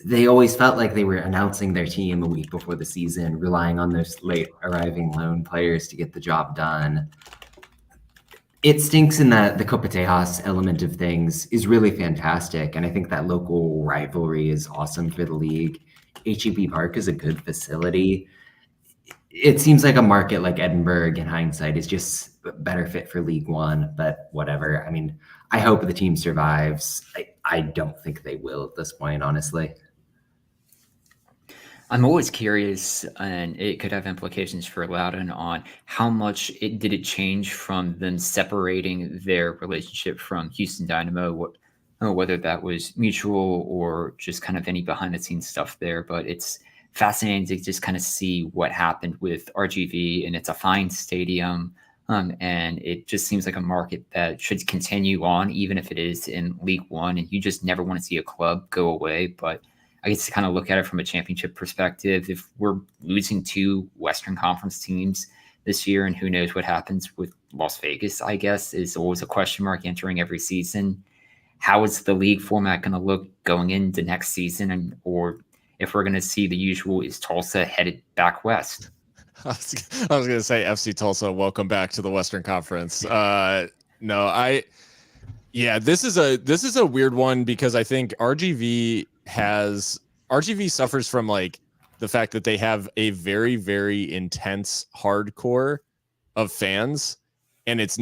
They always felt like they were announcing their team a week before the season, relying on those late arriving loan players to get the job done. It stinks in that the Copa Tejas element of things is really fantastic, and I think that local rivalry is awesome for the league. HEB Park is a good facility. It seems like a market like Edinburgh, in hindsight, is just a better fit for League One, but whatever. I mean, I hope the team survives. I don't think they will at this point, honestly. I'm always curious, and it could have implications for Loudon, on how much did it change from them separating their relationship from Houston Dynamo, whether that was mutual or just kind of any behind-the-scenes stuff there. But it's fascinating to just kind of see what happened with RGV, and it's a fine stadium, and it just seems like a market that should continue on, even if it is in League One, and you just never want to see a club go away. But I guess to kind of look at it from a championship perspective, if we're losing 2 Western Conference teams this year, and who knows what happens with Las Vegas, I guess, is always a question mark entering every season. How is the league format going to look going into next season? Or if we're going to see the usual, is Tulsa headed back west? I was going to say FC Tulsa, welcome back to the Western Conference. This is a weird one, because I think RGV suffers from like the fact that they have a very, very intense hardcore of fans, and it's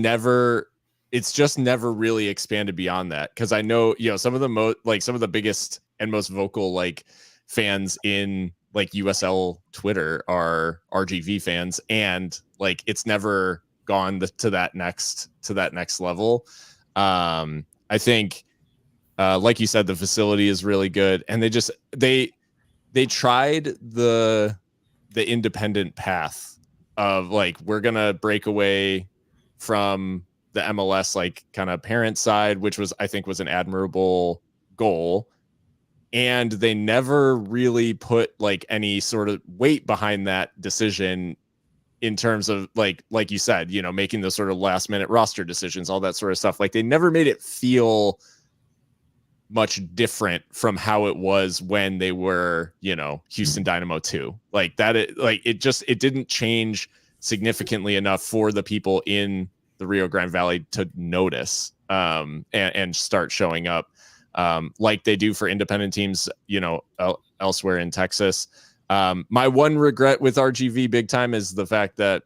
just never really expanded beyond that. Because I know, some of the biggest and most vocal like fans in like USL Twitter are RGV fans, and like it's never gone to that next level. I think, like you said, the facility is really good, and they tried the independent path of like, we're gonna break away from the MLS like kind of parent side, which I think was an admirable goal. And they never really put like any sort of weight behind that decision in terms of like you said, making those sort of last minute roster decisions, all that sort of stuff. Like, they never made it feel much different from how it was when they were, Houston Dynamo 2. Like that, it didn't change significantly enough for the people in the Rio Grande Valley to notice and start showing up. Like they do for independent teams, elsewhere in Texas. My one regret with RGV big time is the fact that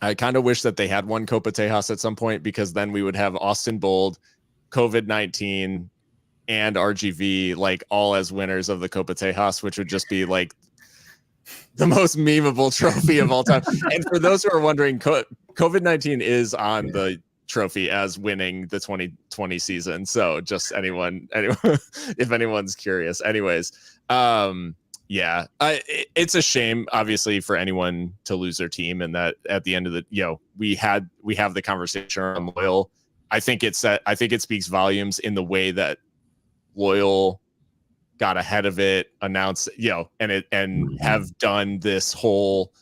I kind of wish that they had won Copa Tejas at some point, because then we would have Austin Bold, COVID-19, and RGV like all as winners of the Copa Tejas, which would just be like the most memeable trophy of all time. And for those who are wondering, COVID-19 is on the trophy as winning the 2020 season. So just anyone, if anyone's curious. Anyways, yeah, it's a shame, obviously, for anyone to lose their team, and that at the end of the, we have the conversation around Loyal. I think it speaks volumes in the way that Loyal got ahead of it, announced, and have done this whole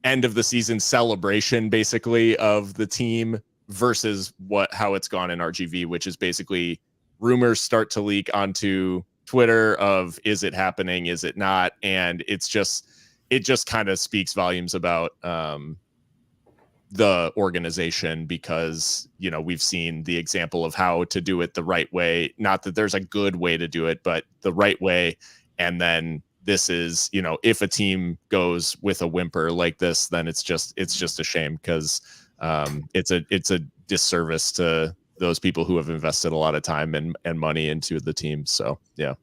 end of the season celebration, basically, of the team versus how it's gone in RGV, which is basically rumors start to leak onto Twitter of, is it happening, is it not? And it just kind of speaks volumes about the organization, because we've seen the example of how to do it the right way. Not that there's a good way to do it, but the right way. And then this is, if a team goes with a whimper like this, then it's just a shame, because it's a disservice to those people who have invested a lot of time and money into the team. So yeah.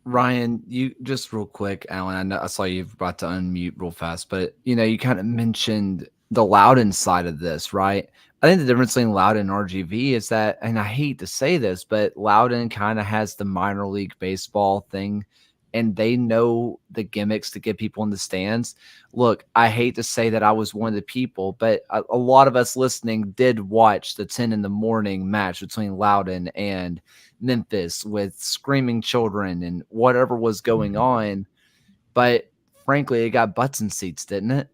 Ryan, you just real quick, Alan, I know I saw you about to unmute real fast, but you kind of mentioned the Loudoun side of this, right? I think the difference between Loudoun and RGV is that, and I hate to say this, but Loudoun kind of has the minor league baseball thing, and they know the gimmicks to get people in the stands. Look, I hate to say that I was one of the people, but a lot of us listening did watch the 10 in the morning match between Loudoun and Memphis with screaming children and whatever was going on. But frankly, it got butts in seats, didn't it?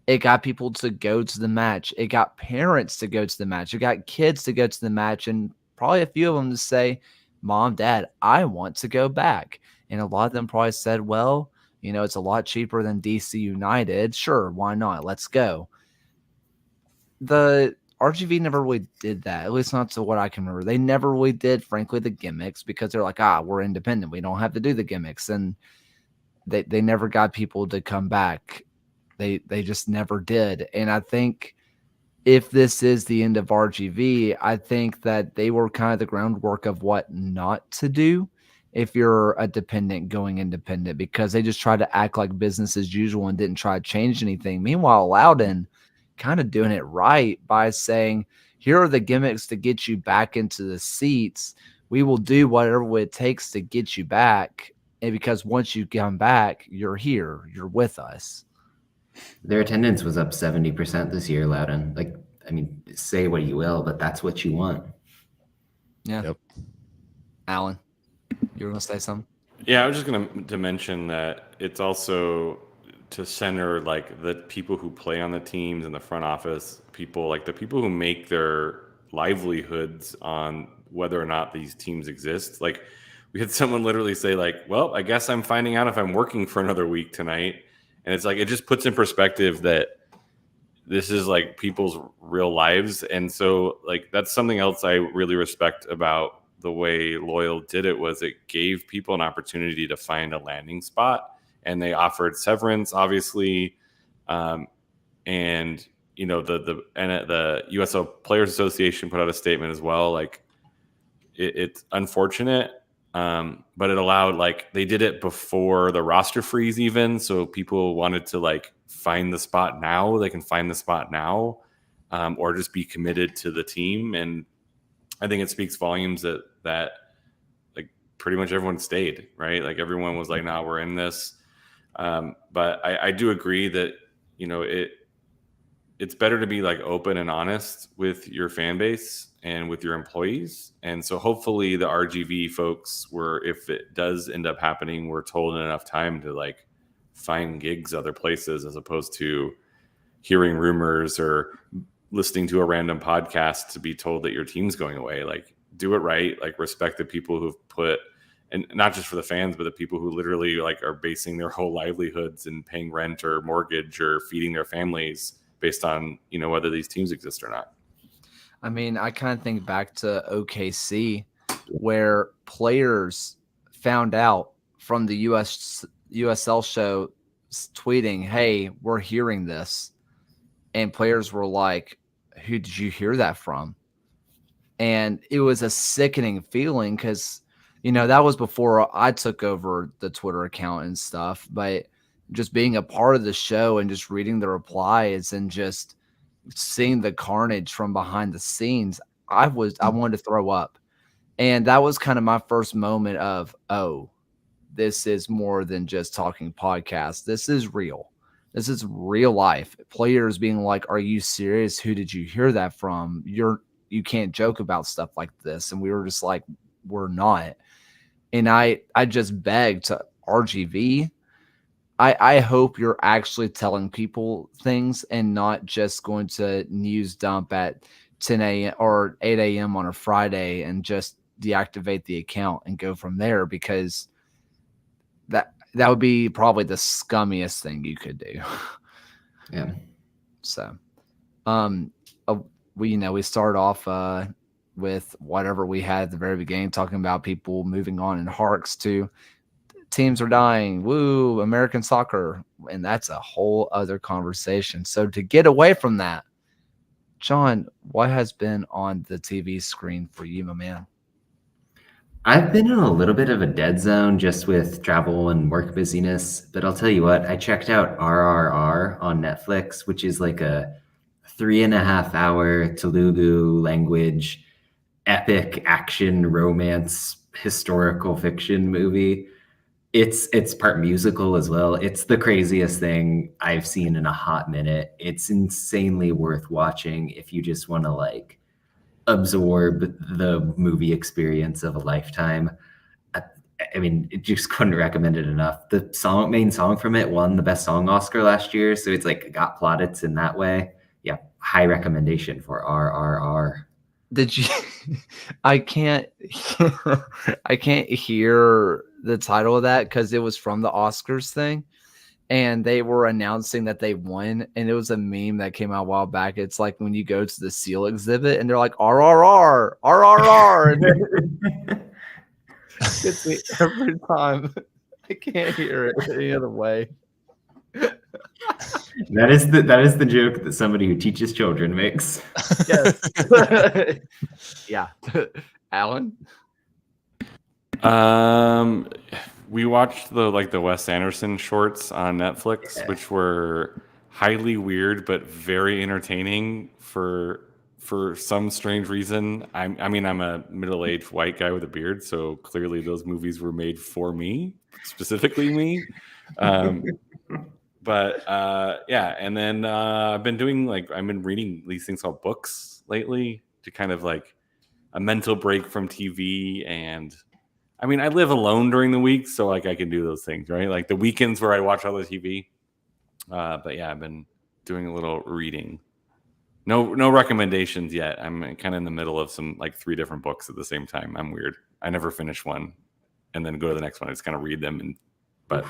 It got people to go to the match. It got parents to go to the match. It got kids to go to the match, and probably a few of them to say, Mom, Dad, I want to go back. And a lot of them probably said, well, it's a lot cheaper than DC United. Sure, why not? Let's go. The RGV never really did that, at least not to what I can remember. They never really did, frankly, the gimmicks, because they're like, we're independent. We don't have to do the gimmicks. And they never got people to come back. They just never did. And I think if this is the end of RGV, I think that they were kind of the groundwork of what not to do if you're a dependent going independent, because they just tried to act like business as usual and didn't try to change anything. Meanwhile, Loudoun kind of doing it right by saying, here are the gimmicks to get you back into the seats. We will do whatever it takes to get you back. And because once you come back, you're here, you're with us. Their attendance was up 70% this year, Loudoun. Like, I mean, say what you will, but that's what you want. Yeah. Yep. Alan, you were going to say something? Yeah, I was just going to mention that it's also to center like the people who play on the teams in the front office, people like the people who make their livelihoods on whether or not these teams exist. Like, we had someone literally say like, well, I guess I'm finding out if I'm working for another week tonight. And it's like, it just puts in perspective that this is like people's real lives. And so like, that's something else I really respect about the way Loyal did it, was it gave people an opportunity to find a landing spot, and they offered severance, obviously. And the USL Players Association put out a statement as well. Like, it's unfortunate. But it allowed, like, they did it before the roster freeze even. So people wanted to like find the spot now. They can find the spot now, or just be committed to the team. And I think it speaks volumes that like pretty much everyone stayed, right? Like everyone was like, nah, we're in this. But I do agree that, it's better to be like open and honest with your fan base and with your employees. And so hopefully the RGV folks if it does end up happening, we're told in enough time to like find gigs other places, as opposed to hearing rumors or listening to a random podcast to be told that your team's going away. Like, do it right. Like, respect the people who've put, and not just for the fans, but the people who literally like are basing their whole livelihoods and paying rent or mortgage or feeding their families based on, whether these teams exist or not. I mean, I kind of think back to OKC, where players found out from the USL show tweeting, hey, we're hearing this. And players were like, who did you hear that from? And it was a sickening feeling because, that was before I took over the Twitter account and stuff. But just being a part of the show and just reading the replies and just seeing the carnage from behind the scenes, I wanted to throw up. And that was kind of my first moment of, oh, this is more than just talking podcast. This is real. This is real life. Players being like, are you serious? Who did you hear that from? You can't joke about stuff like this. And we were just like, we're not. And I just begged to RGV. I hope you're actually telling people things and not just going to news dump at 10 a.m. or 8 a.m. on a Friday and just deactivate the account and go from there, because that would be probably the scummiest thing you could do. Yeah. So, we start off with whatever we had at the very beginning, talking about people moving on in Harks to teams are dying. Woo, American soccer. And that's a whole other conversation. So to get away from that, John, what has been on the TV screen for you, my man? I've been in a little bit of a dead zone just with travel and work busyness, but I'll tell you what, I checked out RRR on Netflix, which is like a 3.5-hour Telugu language epic action romance historical fiction movie. It's part musical as well. It's the craziest thing I've seen in a hot minute. It's insanely worth watching if you just want to like absorb the movie experience of a lifetime. I mean, it just couldn't recommend it enough. The main song from it won the Best Song Oscar last year, so it's like got plaudits in that way. Yeah, high recommendation for RRR. Did you? I can't hear the title of that because it was from the Oscars thing, and they were announcing that they won, and it was a meme that came out a while back. It's like when you go to the seal exhibit and they're like RRR, RRR, and it gets me every time. I can't hear it any other way. That is the joke that somebody who teaches children makes. Yes. Yeah. Alan? We watched the Wes Anderson shorts on Netflix, which were highly weird but very entertaining for some strange reason. I'm a middle-aged white guy with a beard, so clearly those movies were made for me, specifically me. But yeah, and then I've been reading these things called books lately to kind of like a mental break from TV. And I mean, I live alone during the week, so like I can do those things, right? Like the weekends where I watch all the TV. But yeah, I've been doing a little reading. No recommendations yet. I'm kind of in the middle of some like 3 different books at the same time. I'm weird. I never finish one and then go to the next one. I just kind of read them, but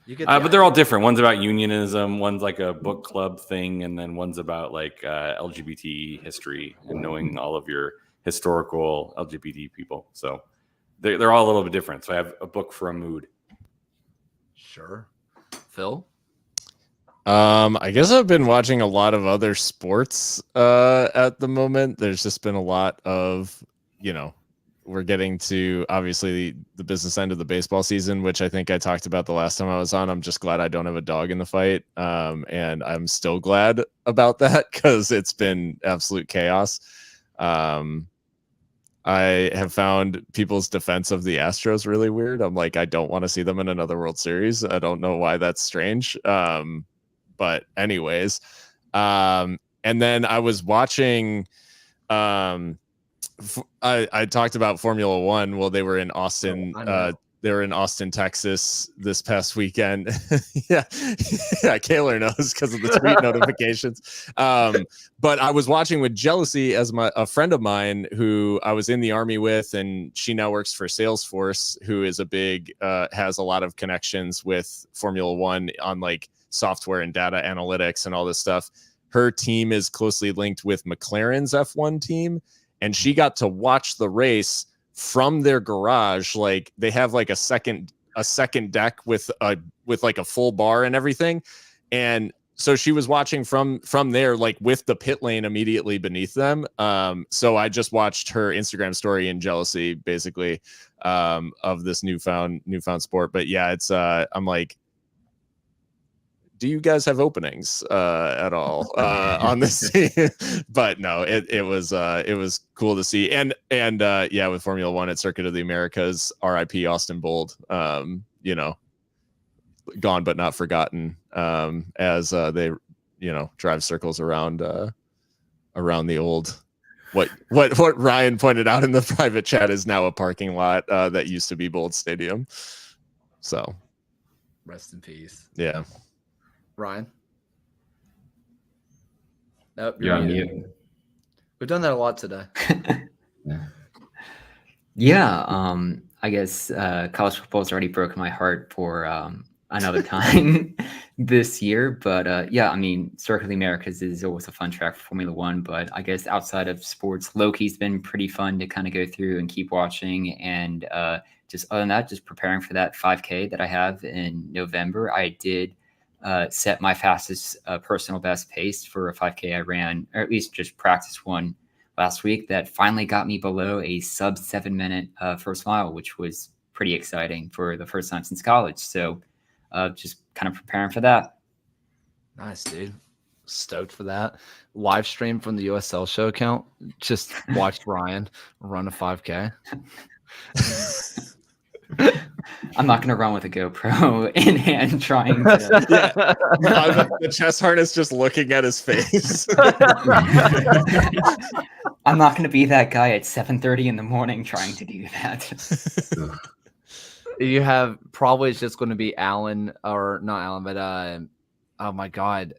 they're all different. One's about unionism, one's like a book club thing, and then one's about like LGBT history and knowing all of your historical LGBT people. So they're all a little bit different. So I have a book for a mood. Sure. Phil? I guess I've been watching a lot of other sports at the moment. There's just been a lot of, we're getting to obviously the business end of the baseball season, which I think I talked about the last time I was on. I'm just glad I don't have a dog in the fight. And I'm still glad about that because it's been absolute chaos. I have found people's defense of the Astros really weird. I'm like, I don't want to see them in another World Series. I don't know why that's strange. But anyways, and then I was watching, I talked about Formula One. Well, they were in Austin. They were in Austin, Texas this past weekend. yeah, Kaylor knows because of the tweet notifications. But I was watching with jealousy as a friend of mine who I was in the Army with, and she now works for Salesforce, who is has a lot of connections with Formula One on like software and data analytics and all this stuff. Her team is closely linked with McLaren's F1 team, and she got to watch the race from their garage. Like they have like a second deck with like a full bar and everything. And so she was watching from there, like with the pit lane immediately beneath them. So I just watched her Instagram story in jealousy, basically, of this newfound sport. But yeah, it's I'm like, do you guys have openings at all on this team? But no, it was cool to see. And yeah, with Formula One at Circuit of the Americas, RIP Austin Bold, gone but not forgotten, as they drive circles around the old what Ryan pointed out in the private chat is now a parking lot that used to be Bold Stadium. So Rest in peace. yeah. Ryan? Nope, You're on muted. mute. We've done that a lot today. Yeah, I guess college football's already broken my heart for another time this year. But yeah, I mean, Circuit of the Americas is always a fun track for Formula One. But I guess outside of sports, Loki's been pretty fun to kind of go through and keep watching. And just other than that, just preparing for that 5K that I have in November. I did set my fastest personal best pace for a 5K I ran, or at least just practice one last week, that finally got me below a sub 7-minute first mile, which was pretty exciting for the first time since college. So just kind of preparing for that. Nice, dude. Stoked for that. Live stream from the USL show account. Just watched Ryan run a 5K. I'm not going to run with a GoPro in hand trying to. The chest harness just looking at his face. I'm not going to be that guy at 7:30 in the morning trying to do that. You have probably it's just going to be Alan, or not Alan, but oh my God,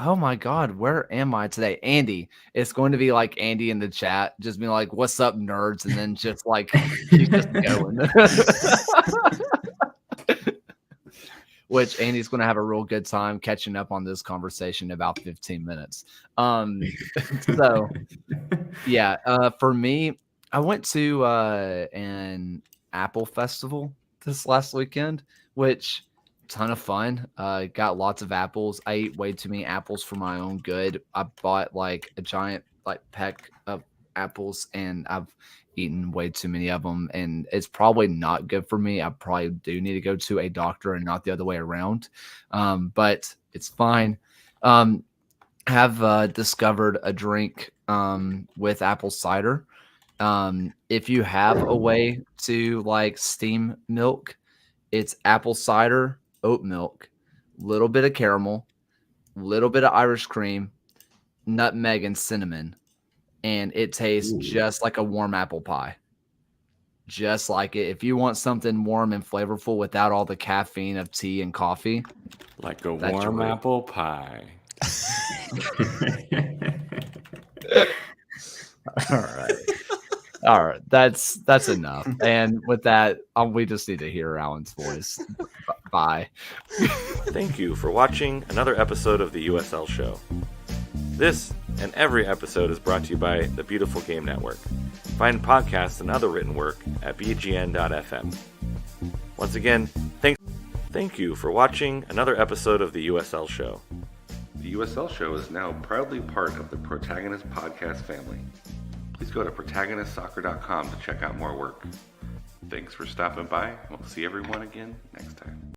oh my God, where am I today? Andy. It's going to be like Andy in the chat, just being like, "What's up, nerds?" And then just like he's just going. Which Andy's going to have a real good time catching up on this conversation in about 15 minutes. So yeah, for me, I went to an Apple festival this last weekend, which ton of fun. Got lots of apples. I ate way too many apples for my own good. I bought like a giant peck of apples, and I've eaten way too many of them, and it's probably not good for me. I probably do need to go to a doctor and not the other way around. But it's fine. Have discovered a drink with apple cider. If you have a way to like steam milk, it's apple cider, oat milk, little bit of caramel, little bit of Irish cream, nutmeg, and cinnamon. And it tastes just like a warm apple pie. Just like it. If you want something warm and flavorful without all the caffeine of tea and coffee. Like a warm apple pie. All right. That's enough. And with that, we just need to hear Alan's voice. Bye. Thank you for watching another episode of the USL Show. This and every episode is brought to you by the Beautiful Game Network. Find podcasts and other written work at bgn.fm. Once again, thank you for watching another episode of the USL Show. The USL Show is now proudly part of the Protagonist podcast family. Please go to protagonistsoccer.com to check out more work. Thanks for stopping by, and we'll see everyone again next time.